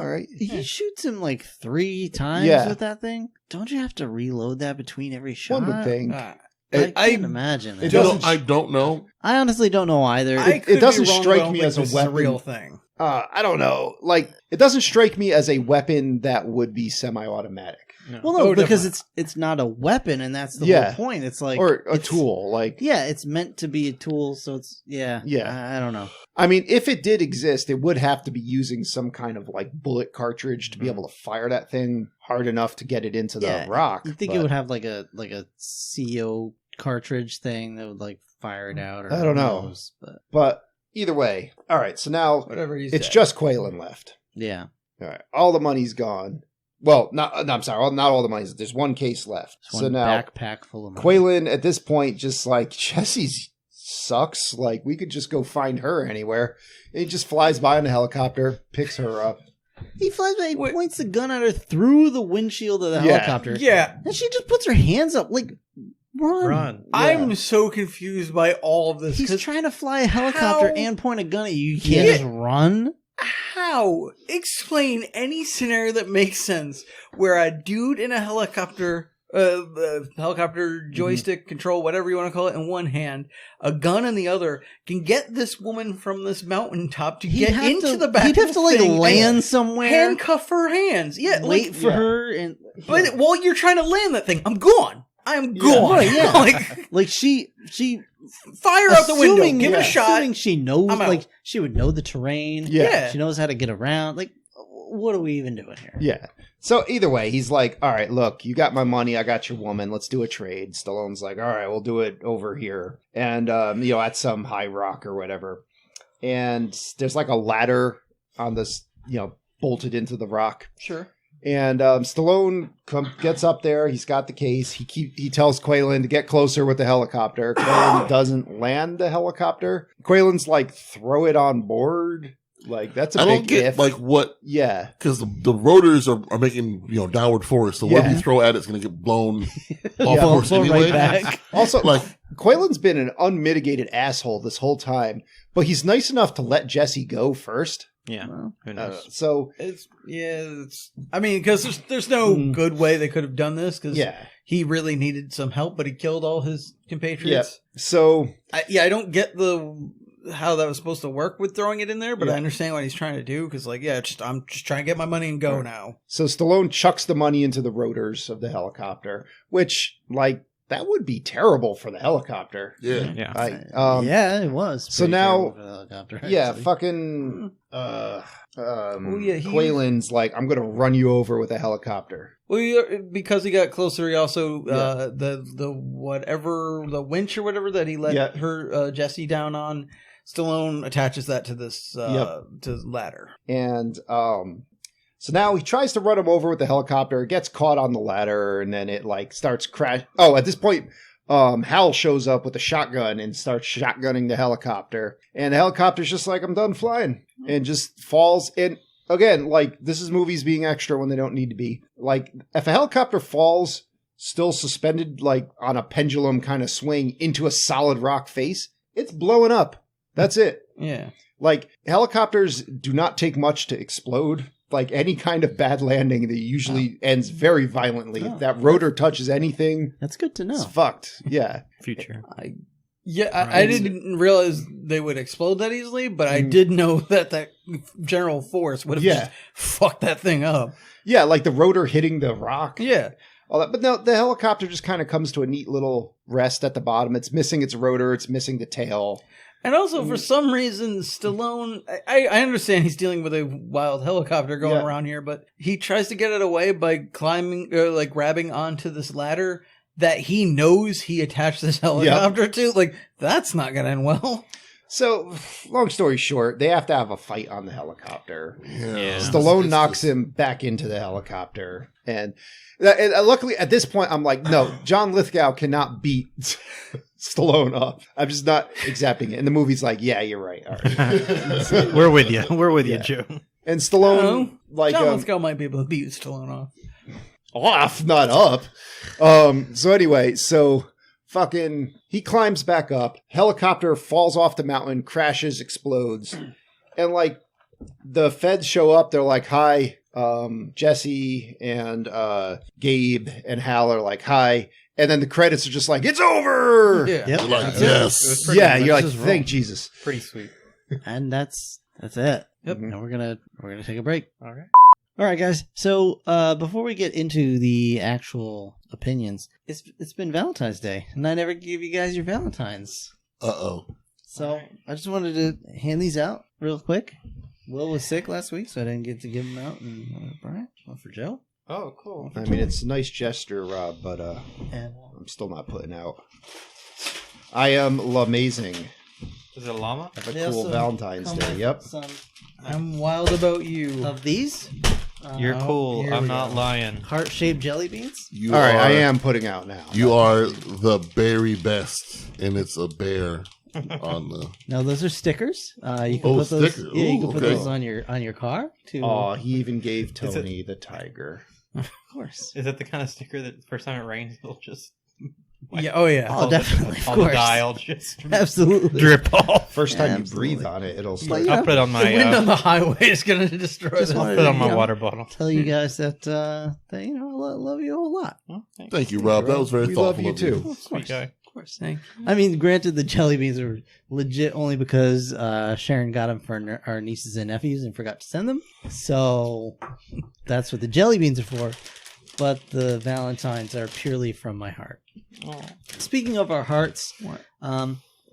right. He shoots him like 3 times with that thing. Don't you have to reload that between every shot? One would think. I can't imagine that. I don't know. I honestly don't know either. It doesn't strike me as a this is weapon. real thing. I don't know. Like, it doesn't strike me as a weapon that would be semi-automatic. No. Well, no, because it's not a weapon, and that's the whole point. It's like or a tool. Like, yeah, it's meant to be a tool, so it's yeah. I don't know. I mean, if it did exist, it would have to be using some kind of like bullet cartridge to be able to fire that thing hard enough to get it into the rock. You think it would have like a CO cartridge thing that would like fire it out? Or I don't know, but either way, all right. So now Whatever it's just Quaylen left. Yeah. All right, all the money's gone. Well, I'm sorry, not all the money. There's one case left. So now backpack full of money. Quaylen at this point just like, Jessie sucks. Like, we could just go find her anywhere. And he just flies by on a helicopter, picks her up. He flies by, he points the gun at her through the windshield of the helicopter. Yeah. And she just puts her hands up like, run. Yeah. I'm so confused by all of this. He's trying to fly a helicopter and point a gun at you. You can't just run? How? Explain any scenario that makes sense where a dude in a helicopter, joystick control, whatever you want to call it, in one hand, a gun in the other, can get this woman from this mountaintop to get into the back. He'd have to like land somewhere, handcuff her hands, wait for her, and but while you're trying to land that thing, I'm gone. I'm gone. Right, yeah. like she fire out the window, give it a shot. Assuming she knows, like she would know the terrain. Yeah, she knows how to get around. Like, what are we even doing here? Yeah. So either way, he's like, all right, look, you got my money, I got your woman, let's do a trade. Stallone's like, all right, we'll do it over here. And, at some high rock or whatever. And there's like a ladder on this, bolted into the rock. Sure. And Stallone gets up there. He's got the case. He tells Quaylen to get closer with the helicopter. Quaylen doesn't land the helicopter. Quaylen's like, throw it on board. Like, that's a big if. Like what? Yeah. Because the rotors are making, downward force. So whatever you throw at it's going to get blown off course anyway. Right back. Also, like, Quaylen's been an unmitigated asshole this whole time, but he's nice enough to let Jessie go first. Yeah. Well, who knows? So I mean, because there's no good way they could have done this. Because he really needed some help, but he killed all his compatriots. Yeah. So I don't get how that was supposed to work with throwing it in there, but I understand what he's trying to do. Because I'm just trying to get my money and go now. So Stallone chucks the money into the rotors of the helicopter, which that would be terrible for the helicopter. Yeah. Yeah. It was. So now, actually. fucking Quaylen's like, I'm going to run you over with a helicopter. Well, because he got closer, he also the winch or whatever that he let her Jessie down on, Stallone attaches that to this to the ladder. And so now he tries to run him over with the helicopter, gets caught on the ladder, and then it starts crash. Oh, at this point, Hal shows up with a shotgun and starts shotgunning the helicopter. And the helicopter's just like, I'm done flying. And just falls. And again, this is movies being extra when they don't need to be. Like, if a helicopter falls still suspended, on a pendulum kind of swing into a solid rock face, it's blowing up. That's it. Yeah. Helicopters do not take much to explode. Any kind of bad landing that usually ends very violently. If that rotor touches anything, that's good to know. It's fucked. Yeah. Future. I didn't realize they would explode that easily, but I did know that general force would have just fucked that thing up. Yeah, the rotor hitting the rock. Yeah. All that. But no, the helicopter just kind of comes to a neat little rest at the bottom. It's missing its rotor. It's missing the tail. And also, for some reason, Stallone, I understand he's dealing with a wild helicopter going around here, but he tries to get it away by climbing, grabbing onto this ladder that he knows he attached this helicopter to. That's not going to end well. So, long story short, they have to have a fight on the helicopter. Yeah. Stallone knocks him back into the helicopter. And luckily, at this point, I'm like, no, John Lithgow cannot beat Stallone up. I'm just not accepting it. And the movie's like, yeah, you're right. All right. We're with you. We're with you, Joe. And Stallone, John Lithgow might be able to beat Stallone off. Off, not up. So anyway, fucking, he climbs back up. Helicopter falls off the mountain, crashes, explodes. And the feds show up. They're like, hi, Jesse and Gabe and Hal are like, hi. And then the credits are just like, it's over. Yeah. Yep. You're like, It yes. was pretty- Yeah, you're like, Let's just thank roll. Jesus. Pretty sweet. And that's it. Yep. And we're gonna take a break. All right. All right, guys. So before we get into the actual opinions, it's been Valentine's Day, and I never gave you guys your Valentines. Uh-oh. So I just wanted to hand these out real quick. Will was sick last week, so I didn't get to give them out. And Brian, one for Joe. Oh, cool. I mean, it's a nice gesture, Rob, but And I'm still not putting out. I am amazing. Is it a llama? Have a they cool also Valentine's come Day. with Yep. some I'm wild about you. of these. You're cool. here I'm we not go. lying. Heart-shaped jelly beans. You All right, are, I am putting out now. You are the very best, and it's a bear on the... No, those are stickers. You can Oh, put those. sticker. Yeah, you can Ooh, put okay. those on your car. Oh, he even gave Is it- Tony the tiger. Of course. Is it the kind of sticker that the first time it rains, it'll just Yeah. Oh yeah. Oh, definitely. Of all the course. dial just Absolutely. drip off. First time Absolutely. you breathe on it, it'll But, start. you know, I'll put it on The my wind on the highway is going to destroy Just this. wanted put it on you my know, water bottle. tell you guys that that you know I love you a whole lot. Oh, thanks. Thank you, Rob. That was very We love thoughtful you of too. Sweet guy. Of course. Thank you. I mean, granted, the jelly beans are legit only because Sharon got them for our nieces and nephews and forgot to send them. So that's what the jelly beans are for. But the Valentines are purely from my heart. Oh. Speaking of our hearts,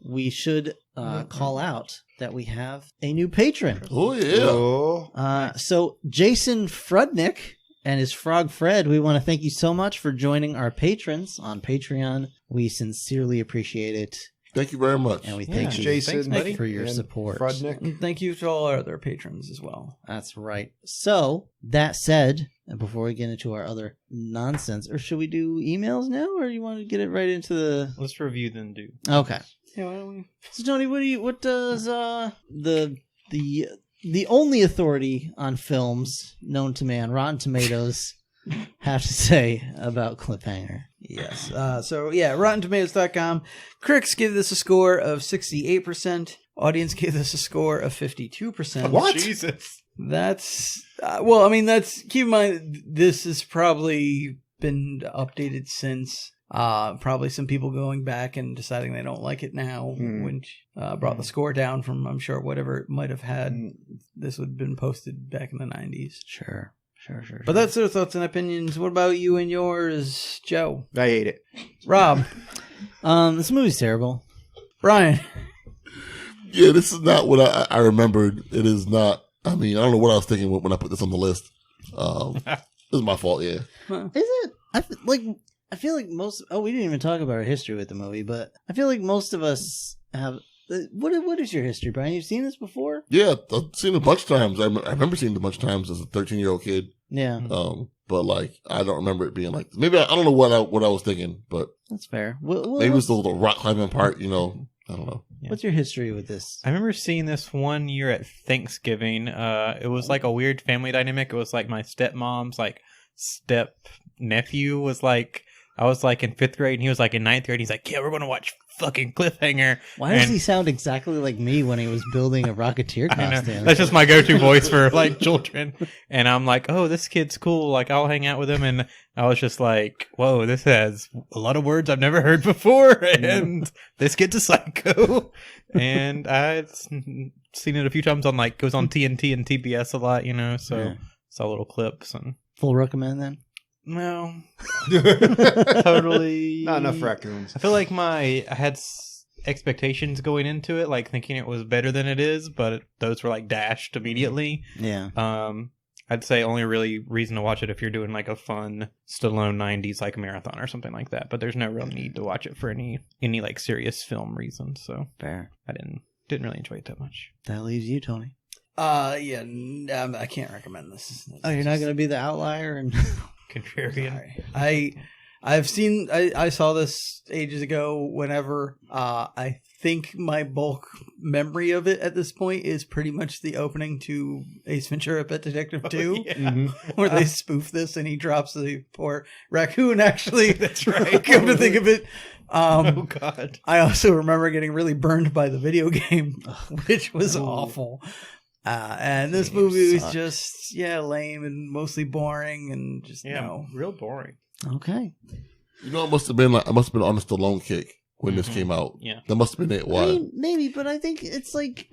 we should call out that we have a new patron. Oh, yeah. Oh, So Jason Frudnick and his frog Fred, we want to thank you so much for joining our patrons on Patreon. We sincerely appreciate it, Thank you very much. and we Yeah. thank you Jason, Thanks, buddy. for your and support. Frudnick. And thank you to all our other patrons as well. That's right. So that said, and before we get into our other nonsense, or should we do emails now, or you want to get it right into the? Let's review then do. Okay. Yeah, why don't we? So Tony, what does the only authority on films known to man, Rotten Tomatoes, have to say about Cliffhanger? Yes. So yeah, RottenTomatoes.com. Critics give this a score of 68%. Audience gave this a score of 52%. What? Jesus. That's well. I mean, that's keep in mind this has probably been updated since. Probably some people going back and deciding they don't like it now, which brought the score down from, I'm sure, whatever it might have had. This would have been posted back in the 90s. Sure. But that's their thoughts and opinions. What about you and yours, Joe? I ate it. Rob? This movie's terrible. Brian? Yeah, this is not what I remembered. It is not. I mean, I don't know what I was thinking when I put this on the list. This is my fault, yeah. Is it? I feel like most. Oh, we didn't even talk about our history with the movie, but I feel like most of us have. What is your history, Brian? You've seen this before? Yeah, I've seen it a bunch of times. I remember seeing it a bunch of times as a 13-year-old kid. Yeah, But like, I don't remember it being like. Maybe I don't know what I was thinking, but that's fair. maybe it was the little rock climbing part. You know, I don't know. What's your history with this? I remember seeing this one year at Thanksgiving. It was like a weird family dynamic. It was like my stepmom's like step nephew was like, I was like in 5th grade and he was like in 9th grade. He's like, yeah, we're going to watch fucking Cliffhanger. Why does And- he sound exactly like me when he was building a Rocketeer I know. costume? That's just my go-to voice for like children. And I'm like, oh, this kid's cool. Like, I'll hang out with him. And I was just like, whoa, this has a lot of words I've never heard before. And this kid's a psycho. And I've seen it a few times on like, it was on TNT and TBS a lot, you know, so Yeah. saw little clips and Full recommend then. no, totally Not enough raccoons. I feel like I had expectations going into it, like thinking it was better than it is, but those were like dashed immediately. Yeah. I'd say only really reason to watch it if you're doing like a fun Stallone 90s like marathon or something like that. But there's no real need to watch it for any like serious film reason. So Fair. I didn't really enjoy it that much. That leaves you, Tony. Yeah, I can't recommend this. Oh, you're not going to be the outlier and. Contrarian. Sorry. I saw this ages ago. Whenever I think my bulk memory of it at this point is pretty much the opening to Ace Ventura: Pet Detective 2, where they spoof this and he drops the poor raccoon. Actually, That's right. Come to think of it, Oh God. I also remember getting really burned by the video game, which was awful. And this movie was just lame and mostly boring and just real boring. Okay. You know, it must have been on the Stallone kick when this came out. Yeah. That must have been it. Why? I mean, maybe, but I think it's like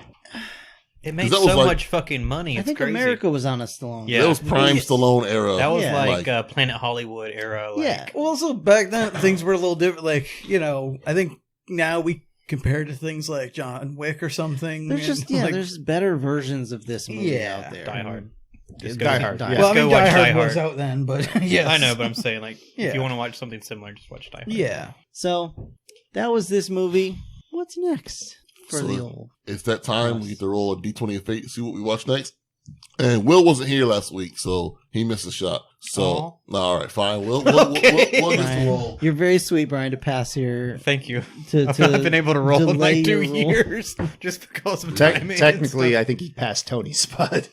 it made that was so like- much fucking money. It's I think crazy. America was on a Stallone. Yeah. That was prime Stallone era. That was Yeah. like Planet Hollywood era. Like, Yeah. well, also back then things were a little different. Like I think now we compare to things like John Wick or something. There's and, just like, there's better versions of this movie Yeah. out there. Die Hard. Just Die Hard. Die Yeah. Well, I go mean, watch Die Hard Die was Hard. out then, but yes. I know, but I'm saying like Yeah. if you want to watch something similar, just watch Die Hard. Yeah. So that was this movie. What's next for So the old? It's that time we get to roll a D20 of fate to see what we watch next. And Will wasn't here last week, so he missed a shot. So, all right, fine. Will gets to Brian, roll. you're very sweet, Brian, to pass here. Thank you. To, I've not been able to roll in delay like 2 your roll. years just because of timing. Technically, I think he passed Tony's spot.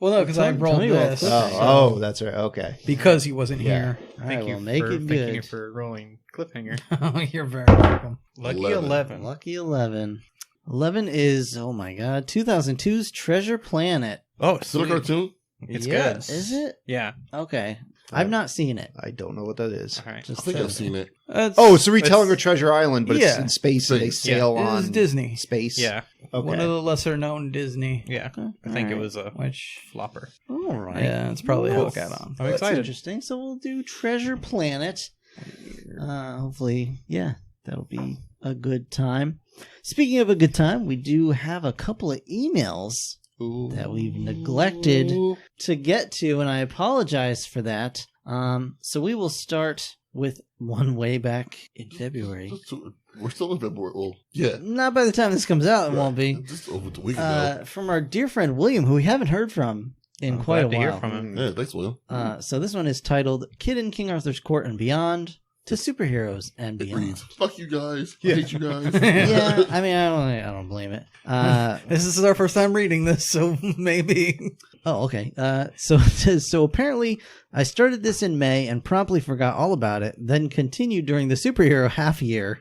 Well, no, because I rolled Tony rolled this quick. Oh, that's right. Okay. because he wasn't here. All Thank right, you well, make for it thank good. you for rolling Cliffhanger. Oh, you're very welcome. Lucky 11. 11. Lucky 11. 11 is, oh my god, 2002's Treasure Planet. Oh, Still a sweet. cartoon? It's Yes. Is it? Yeah. Okay. I've not seen it. I don't know what that is. All right. I Just think I've seen it. Oh, it's a retelling of Treasure Island, but it's Yeah. in space and they Space. sail It on is Disney. space. Yeah. Okay. One of the lesser known Disney. Yeah. Okay. I think it Alright. was a Which, flopper. All right. yeah, it's probably how Cool. it got on. I'm That's excited. interesting. So we'll do Treasure Planet. Hopefully, yeah, that'll be a good time. Speaking of a good time, we do have a couple of emails that we've neglected to get to, and I apologize for that. So we will start with one way back in February. We're still in February. Well, yeah. Not by the time this comes out, it won't be. Just over a week ago. From our dear friend William, who we haven't heard from in I'm quite a glad to hear while. from him. Yeah, thanks, William. So this one is titled "Kid in King Arthur's Court and Beyond to Superheroes and It Beyond." reads, "Fuck you guys. I Yeah. hate you guys." Yeah, I mean, I don't blame it. This is our first time reading this, so maybe. Oh, okay. So it says, so apparently I started this in May and promptly forgot all about it, then continued during the superhero half year,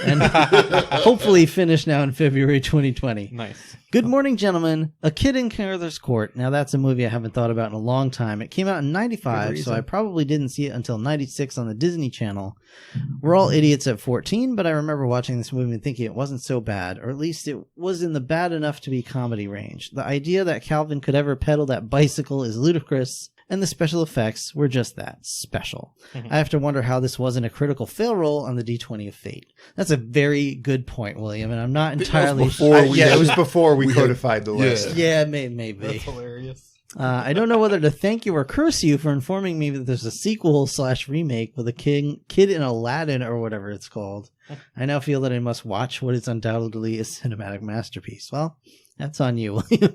and hopefully finished now in February 2020. Nice. Good morning, gentlemen. A Kid in King Arthur's Court. Now, that's a movie I haven't thought about in a long time. It came out in 95, so I probably didn't see it until 96 on the Disney Channel. We're all idiots at 14, but I remember watching this movie and thinking it wasn't so bad, or at least it was in the bad enough to be comedy range. The idea that Calvin could ever pedal that bicycle is ludicrous, and the special effects were just that, special. I have to wonder how this wasn't a critical fail roll on the D20 of Fate. That's a very good point, William, and I'm not entirely before sure. we Yeah, had- it was before we we had- codified the list. Yeah, maybe. That's hilarious. I don't know whether to thank you or curse you for informing me that there's a sequel/remake with a kid in Aladdin or whatever it's called. I now feel that I must watch what is undoubtedly a cinematic masterpiece. Well, that's on you, William.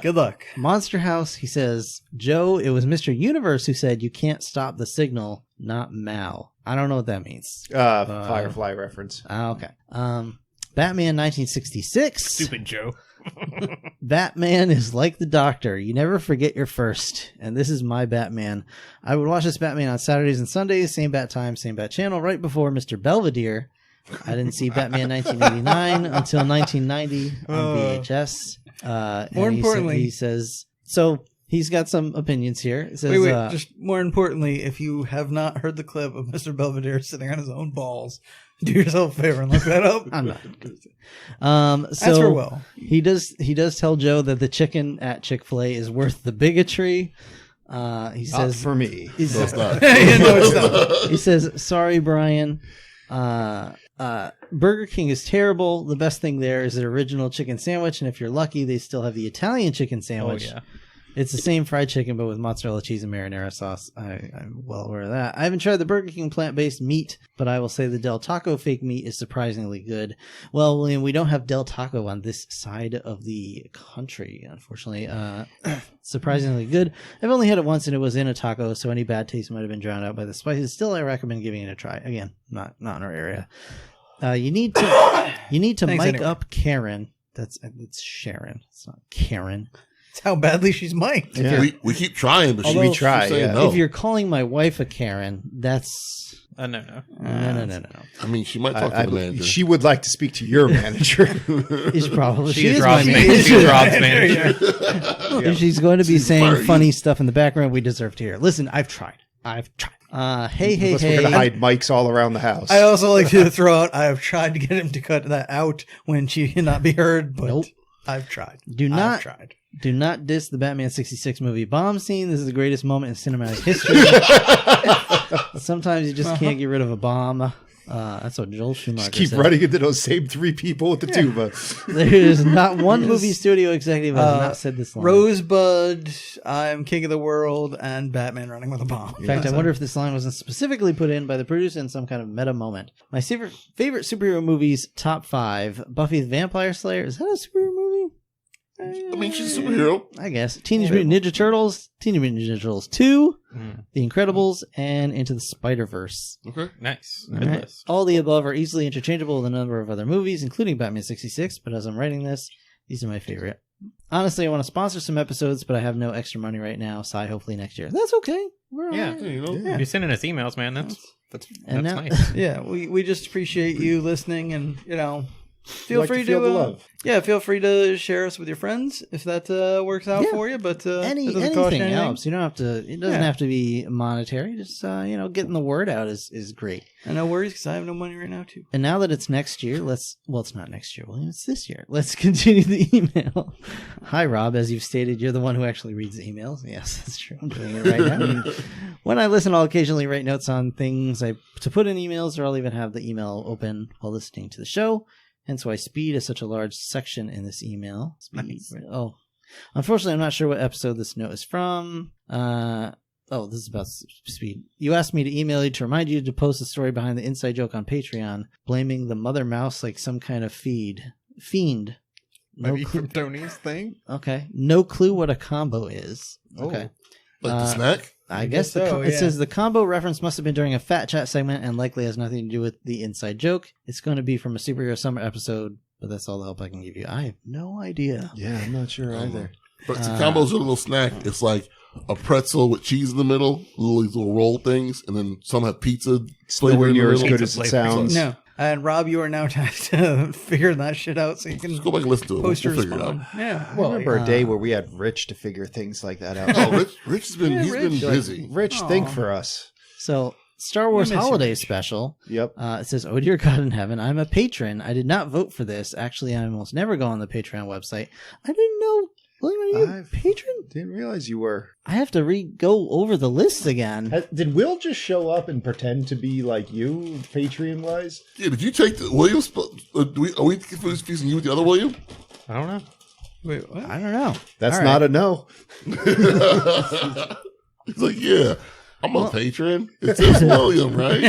Good luck. Monster House, he says, Joe, it was Mr. Universe who said you can't stop the signal, not Mao. I don't know what that means. Firefly reference. Okay. Batman 1966. Stupid Joe. Batman is like the Doctor. You never forget your first. And this is my Batman. I would watch this Batman on Saturdays and Sundays, same bat time, same bat channel, right before Mr. Belvedere. I didn't see Batman 1989 until 1990 on VHS. More and importantly- he says, so he's got some opinions here. It says, Wait, just more importantly, if you have not heard the clip of Mr. Belvedere sitting on his own balls, do yourself a favor and look that up. I'm not. As for So Will. he does tell Joe that the chicken at Chick-fil-A is worth the bigotry. He Not says for me. He's- No, it's not. Yeah, no, it's not. he says, sorry, Brian. Burger King is terrible. The best thing there is their original chicken sandwich, and if you're lucky, they still have the Italian chicken sandwich. Oh, yeah. It's the same fried chicken, but with mozzarella cheese and marinara sauce. I'm well aware of that. I haven't tried the Burger King plant-based meat, but I will say the Del Taco fake meat is surprisingly good. Well, William, we don't have Del Taco on this side of the country, unfortunately. Surprisingly good. I've only had it once, and it was in a taco, so any bad taste might have been drowned out by the spices. Still, I recommend giving it a try. Again, not in our area. You need to Thanks mic anyway. up Karen. It's Sharon. It's not Karen. It's how badly she's mic'd. Yeah. We keep trying, but Although- she keeps saying yeah. no. If you're calling my wife a Karen, that's No. No. I mean, she might talk to the manager. She would like to speak to your manager. She's probably She is my Rob's manager. She's Rob's manager. If she's going to be saying fired. funny stuff in the background, we deserve to hear it. Listen, I've tried. Hey. We're gonna hide mics all around the house. I also like to throw out, I have tried to get him to cut that out when she cannot be heard, but Nope. I've tried. Do not diss the Batman 66 movie bomb scene. This is the greatest moment in cinematic history. Sometimes you just can't get rid of a bomb. That's what Joel Schumacher Just keep said. running into those same 3 people with the tuba. There is not one movie studio executive has not said this line. Rosebud, I'm king of the world, and Batman running with a bomb. In fact, I wonder if this line wasn't specifically put in by the producer in some kind of meta moment. My favorite superhero movies, top 5. Buffy the Vampire Slayer. Is that a superhero movie? I mean, she's a superhero. I guess. Teenage Mutant Ninja Turtles, Teenage Mutant Ninja Turtles 2, The Incredibles, and Into the Spider-Verse. Okay. Nice. All Good right. list. All the above are easily interchangeable with a number of other movies, including Batman 66, but as I'm writing this, these are my favorite. Honestly, I want to sponsor some episodes, but I have no extra money right now, so hopefully next year. That's okay. We're all Yeah. right. Yeah, you know. You're sending us emails, man. That's And now- nice. Yeah, we just appreciate you listening, and feel Like to free feel the to love. feel free to share us with your friends if that works out Yeah. for you. But it doesn't cost anything anything. helps. You don't have to. It doesn't have to be monetary. Just getting the word out is great. And no worries, because I have no money right now too. And now that it's next year, it's not next year, William. It's this year. Let's continue the email. Hi, Rob. As you've stated, you're the one who actually reads the emails. Yes, that's true. I'm doing it right now. When I listen, I'll occasionally write notes on things to put in emails, or I'll even have the email open while listening to the show. Hence why speed is such a large section in this email. Speed. Nice. Oh, unfortunately, I'm not sure what episode this note is from. This is about speed. You asked me to email you to remind you to post a story behind the inside joke on Patreon, blaming the mother mouse like some kind of fiend. No Maybe clue. from Tony's thing. Okay, no clue what a combo is. Okay. Like the snack? I guess so, it yeah. says the combo reference must have been during a Fat Chat segment and likely has nothing to do with the inside joke. It's going to be from a Superhero Summer episode, but that's all the help I can give you. I have no idea. Yeah, I'm not sure either. But the combo's a little snack. It's like a pretzel with cheese in the middle, little roll things, and then some have pizza flavor Nowhere in the near as middle. good as it flavor. sounds. No. And Rob, you are now time to figure that shit out so you can Just go back and listen to it. post your We'll figure it out. response. Yeah. I remember a day where we had Rich to figure things like that out. Oh, Rich has been, Yeah, he's Rich. been busy. Rich, think for us. So, Star Wars miss you, Holiday Rich. Special. Yep. It says, "Oh dear God in heaven, I'm a patron. I did not vote for this. Actually, I almost never go on the Patreon website. I didn't know. William, are you a patron? Didn't realize you were. I have to go over the list again. Did Will just show up and pretend to be like you, Patreon wise? Yeah, did you take the Williams? Are we confusing you with the other William? I don't know. Wait, what? I don't know. That's All not right. a no. He's like, yeah, I'm a patron. It says William, right?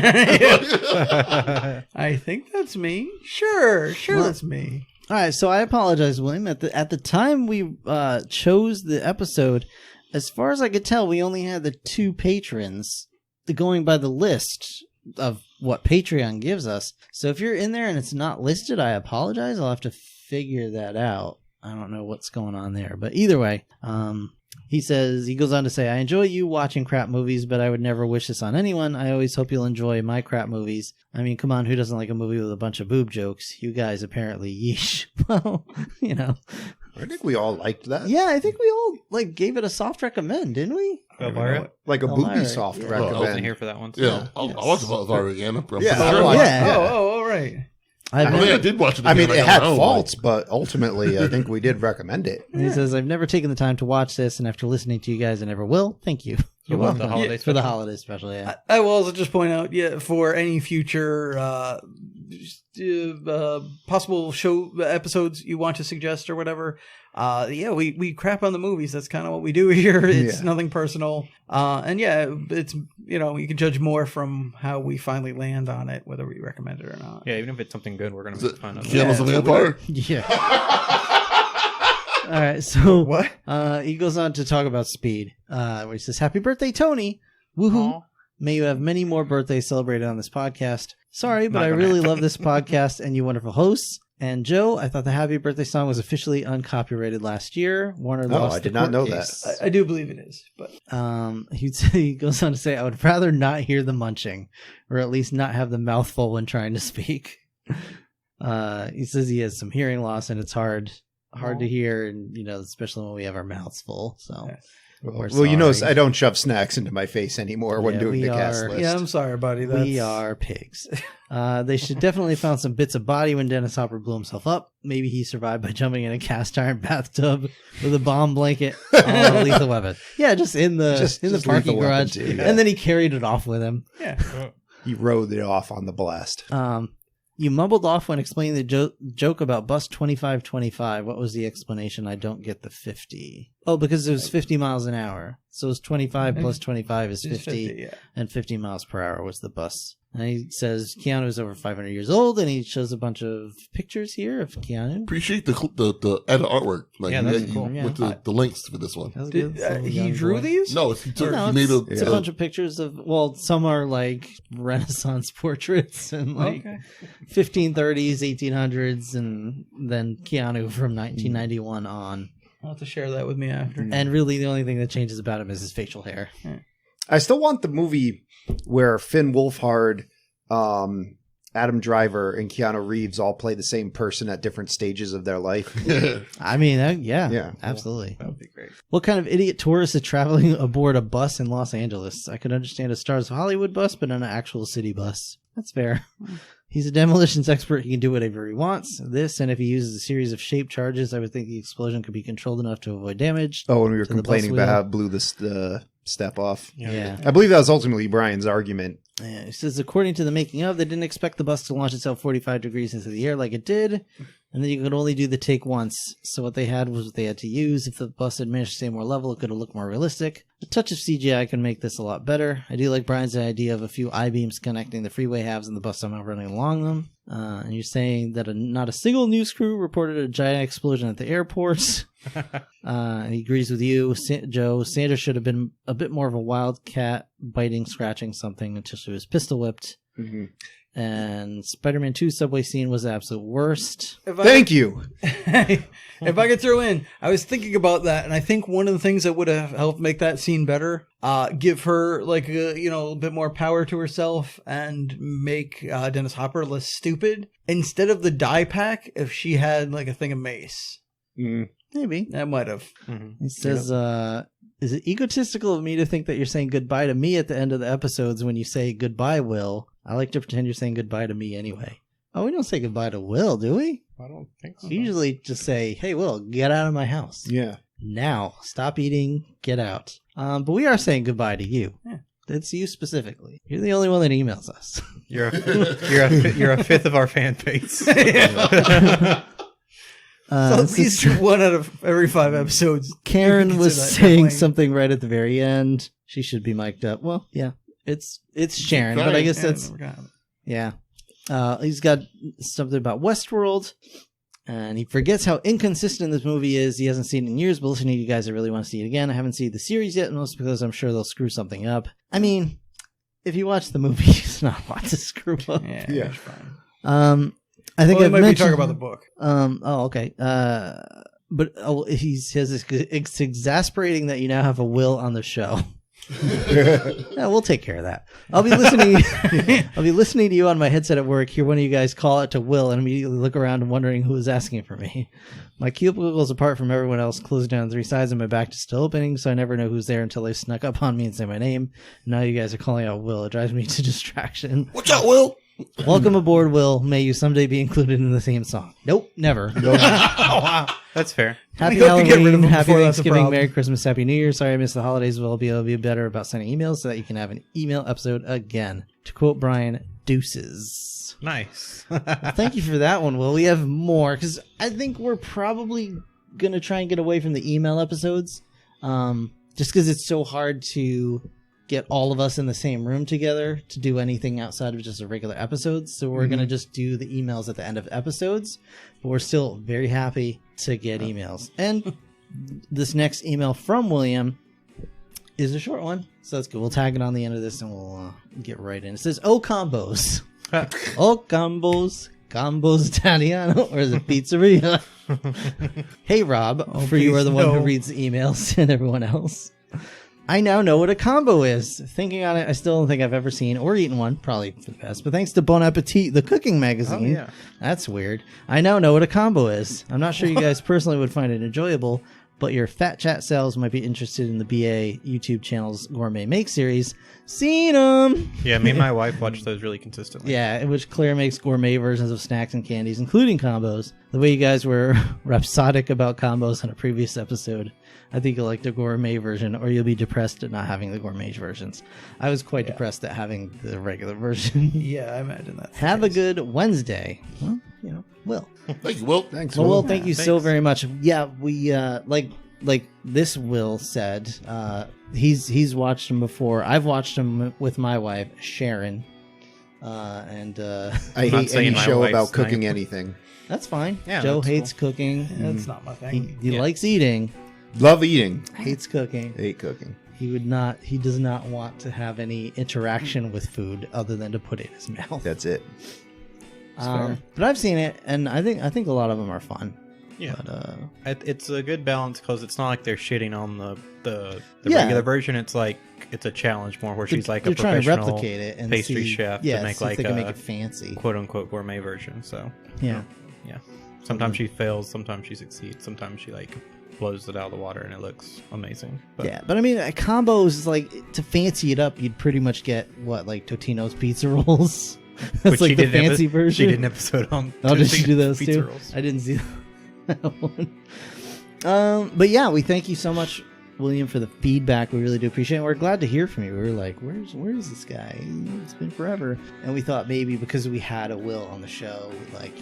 I think that's me. Sure, that's me. All right, so I apologize, William. At the time we chose the episode, as far as I could tell, we only had the 2 patrons. Going by the list of what Patreon gives us. So if you're in there and it's not listed, I apologize. I'll have to figure that out. I don't know what's going on there, but either way, he goes on to say, I enjoy you watching crap movies, but I would never wish this on anyone. I always hope you'll enjoy my crap movies. I mean, come on, who doesn't like a movie with a bunch of boob jokes? You guys apparently, yeesh. Well, I think we all liked that. yeah, I think we all gave it a soft recommend, didn't we? Elvira? Like a Elvira, booby soft yeah. I wasn't recommend. here for that one. So. Yeah, I'll watch Elvira again. I'm pretty Yeah, sure. I watched- Yeah. Oh, all right. I did watch it I again. mean, it got had home, faults, but ultimately, I think we did recommend it. And he says, I've never taken the time to watch this, and after listening to you guys, I never will. Thank you. You're What, welcome. the holiday For the special? holiday special, yeah. I will also just point out, for any future possible show episodes you want to suggest or whatever, we crap on the movies. That's kind of what we do here. It's nothing personal. It's, you can judge more from how we finally land on it, whether we recommend it or not. Yeah, even if it's something good, we're going Is to it find out. Keanu's a vampire? Yeah. All right, so What? he goes on to talk about Speed, where he says, Happy birthday, Tony. Woohoo. Aw. May you have many more birthdays celebrated on this podcast. Sorry, but Not I gonna really happen. love this podcast and you wonderful hosts. And Joe, I thought the Happy Birthday song was officially uncopyrighted last year. Warner lost I did the not know court that. case. I do believe it is, but He goes on to say, I would rather not hear the munching, or at least not have the mouthful when trying to speak. He says he has some hearing loss and it's hard to hear, and especially when we have our mouths full. So, well, you know, I don't shove snacks into my face anymore when doing the cast list. Yeah, I'm sorry, buddy. We are pigs. They should definitely found some bits of body when Dennis Hopper blew himself up. Maybe he survived by jumping in a cast iron bathtub with a bomb blanket. Lethal Weapon. Yeah, just in the parking garage, too, yeah. And then he carried it off with him. Yeah, he rode it off on the blast. You mumbled off when explaining the joke about bus 2525. What was the explanation? I don't get the 50. Oh, because it was 50 miles an hour. So it's 25 plus 25 is 50, and 50 miles per hour was the bus. And he says Keanu is over 500 years old, and he shows a bunch of pictures here of Keanu. Appreciate the added artwork. Like, yeah, that's cool. With the links for this one. He drew these? No, he made it's a bunch of pictures of, some are like Renaissance portraits and like 1530s, 1800s, and then Keanu from 1991 on. I'll have to share that with me after. And really the only thing that changes about him is his facial hair. I still want the movie where Finn Wolfhard, Adam Driver, and Keanu Reeves all play the same person at different stages of their life. I mean, absolutely. That would be great. What kind of idiot tourist is traveling aboard a bus in Los Angeles? I could understand a Stars of Hollywood bus, but not an actual city bus. That's fair. He's a demolitions expert. He can do whatever he wants. This, and if he uses a series of shaped charges, I would think the explosion could be controlled enough to avoid damage. Oh, when we were complaining about how it blew the step off. Yeah. I believe that was ultimately Brian's argument. Yeah, it says, according to the making of, they didn't expect the bus to launch itself 45 degrees into the air like it did, and then you could only do the take once. So what they had was what they had to use. If the bus had managed to stay more level, it could have looked more realistic. A touch of CGI can make this a lot better. I do like Brian's idea of a few I-beams connecting the freeway halves and the bus somehow running along them. And you're saying that not a single news crew reported a giant explosion at the airport. And he agrees with you, Joe. Sandra should have been a bit more of a wildcat, biting, scratching something until she was pistol whipped. Mm-hmm. And Spider-Man 2 subway scene was the absolute worst. Thank you. If I could throw in, I was thinking about that, and I think one of the things that would have helped make that scene better, give her like a bit more power to herself, and make Dennis Hopper less stupid. Instead of the dye pack, if she had like a thing of mace, maybe that might have. Mm-hmm. He says, "Is it egotistical of me to think that you're saying goodbye to me at the end of the episodes when you say goodbye, Will? I like to pretend you're saying goodbye to me anyway." Oh, we don't say goodbye to Will, do we? I don't think so. We usually just say, "Hey, Will, get out of my house." Yeah. Now, stop eating, get out. But we are saying goodbye to you. Yeah. It's you specifically. You're the only one that emails us. You're a fifth of our fan base. So at least one out of every 5 episodes. Karen was saying something right at the very end. She should be mic'd up. Well, yeah, it's Sharon, but I guess that's yeah. He's got something about Westworld, and he forgets how inconsistent this movie is. He hasn't seen it in years, but listening to you guys, I really want to see it again. I haven't seen the series yet, mostly because I'm sure they'll screw something up. I mean, if you watch the movie, it's not a lot to screw up. Yeah. Fine. I think I might be talking about the book. Okay. But he says it's exasperating that you now have a Will on the show. Yeah, we'll take care of that. I'll be listening to you on my headset at work, hear one of you guys call it to Will, and immediately look around and wondering who is asking for me. My cubicle is apart from everyone else, closed down on 3 sides, and my back is still opening, so I never know who's there until they snuck up on me and say my name. Now you guys are calling out Will. It drives me to distraction. Watch out, Will! Welcome aboard, Will. May you someday be included in the theme song. Nope, never. Oh, wow. That's fair. Happy Halloween, happy Thanksgiving, Merry Christmas, Happy New Year. Sorry I missed the holidays. We'll be better about sending emails so that you can have an email episode again. To quote Brian, deuces. Nice. Well, thank you for that one, Will. We have more, because I think we're probably going to try and get away from the email episodes, just because it's so hard to get all of us in the same room together to do anything outside of just a regular episodes. So we're going to just do the emails at the end of episodes, but we're still very happy to get emails. And this next email from William is a short one, so that's good. We'll tag it on the end of this and we'll get right in. It says, "Oh, combos." Oh, combos. Gambos Italiano or is it pizzeria? Hey, Rob, for you are the one who reads the emails and everyone else. I now know what a combo is. Thinking on it, I still don't think I've ever seen or eaten one. Probably for the best. But thanks to Bon Appetit, the cooking magazine. Oh, yeah. That's weird. I now know what a combo is. I'm not sure you guys personally would find it enjoyable, but your fat chat selves might be interested in the BA YouTube channel's Gourmet Make series. Seen them! Yeah, me and my wife watch those really consistently. Yeah, in which Claire makes gourmet versions of snacks and candies, including combos. The way you guys were rhapsodic about combos on a previous episode, I think you'll like the gourmet version, or you'll be depressed at not having the gourmet versions. I was quite depressed at having the regular version. Yeah, I imagine that. Have a good Wednesday. Well, Will. Thank you, Will. Thanks, Well, Will. thank you so very much. Yeah, we like this Will said, he's watched them before. I've watched them with my wife Sharon, and I hate any show about cooking anything. that's fine. Yeah, Joe that's hates cooking. That's not my thing. He likes eating, Love eating. hates cooking. Hate cooking. He does not want to have any interaction with food other than to put it in his mouth. That's it. But I've seen it, and I think a lot of them are fun. Yeah. But, It's a good balance because it's not like they're shitting on the Yeah. regular version. It's like it's a challenge more where she's like a they're trying to professional replicate it and pastry see, chef yeah, to make see if like they can a make it fancy. quote unquote gourmet version. So Yeah. sometimes she fails, sometimes she succeeds, sometimes she like blows it out of the water and it looks amazing. But Yeah, but I mean, combos, like, to fancy it up, you'd pretty much get, what, like Totino's pizza rolls? That's Which like she the did an fancy version. She did an episode on Oh, did she do those pizza too? rolls. I didn't see that one. But yeah, we thank you so much, William, for the feedback. We really do appreciate it. We're glad to hear from you. We were like, where's this guy? It's been forever. And we thought maybe because we had a Will on the show, like,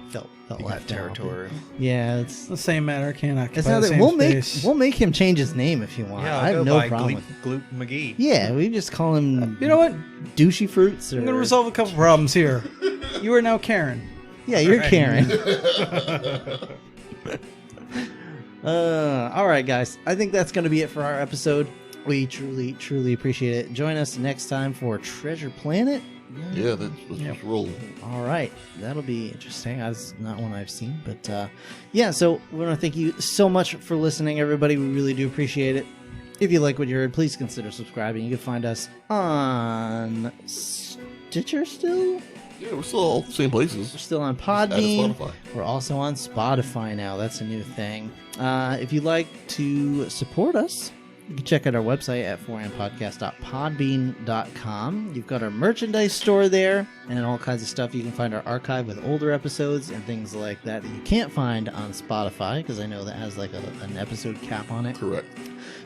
felt left territory. out. Yeah, it's The same matter can't occupy it's not the that same space. we'll make him change his name if you want. Yeah, I I'll have go no by problem with it. Gloop McGee. Yeah, we just call him. You know what? Douchey fruits. Or... I'm going to resolve a couple problems here. You are now Karen. Yeah, you're Right. Karen. All right, guys. I think that's going to be it for our episode. We truly, truly appreciate it. Join us next time for Treasure Planet. Yeah, let's roll. All right, that'll be interesting. That's not one I've seen, but yeah. So we want to thank you so much for listening, everybody. We really do appreciate it. If you like what you heard, please consider subscribing. You can find us on Stitcher still. Yeah, we're still all the same places. We're still on Just add Podbean. Spotify. We're also on Spotify now. That's a new thing. If you'd like to support us, you can check out our website at 4ampodcast.podbean.com. You've got our merchandise store there and all kinds of stuff. You can find our archive with older episodes and things like that that you can't find on Spotify, because I know that has like an episode cap on it. Correct.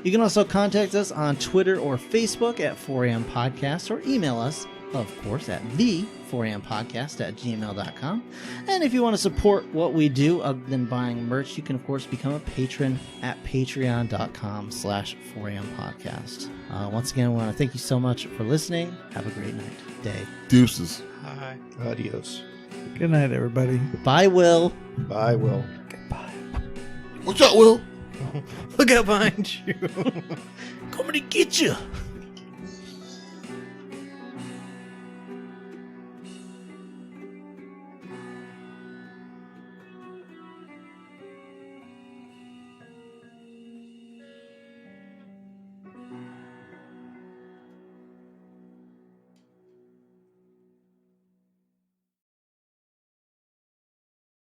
You can also contact us on Twitter or Facebook at 4ampodcast, or email us, of course, at the 4ampodcast@gmail.com. And if you want to support what we do other than buying merch, you can, of course, become a patron at patreon.com/4ampodcast. Once again, I want to thank you so much for listening. Have a great night, day. Deuces. Hi. Adios. Good night, everybody. Bye, Will. Bye, Will. Watch out, Will. Look out behind you. Coming to get you.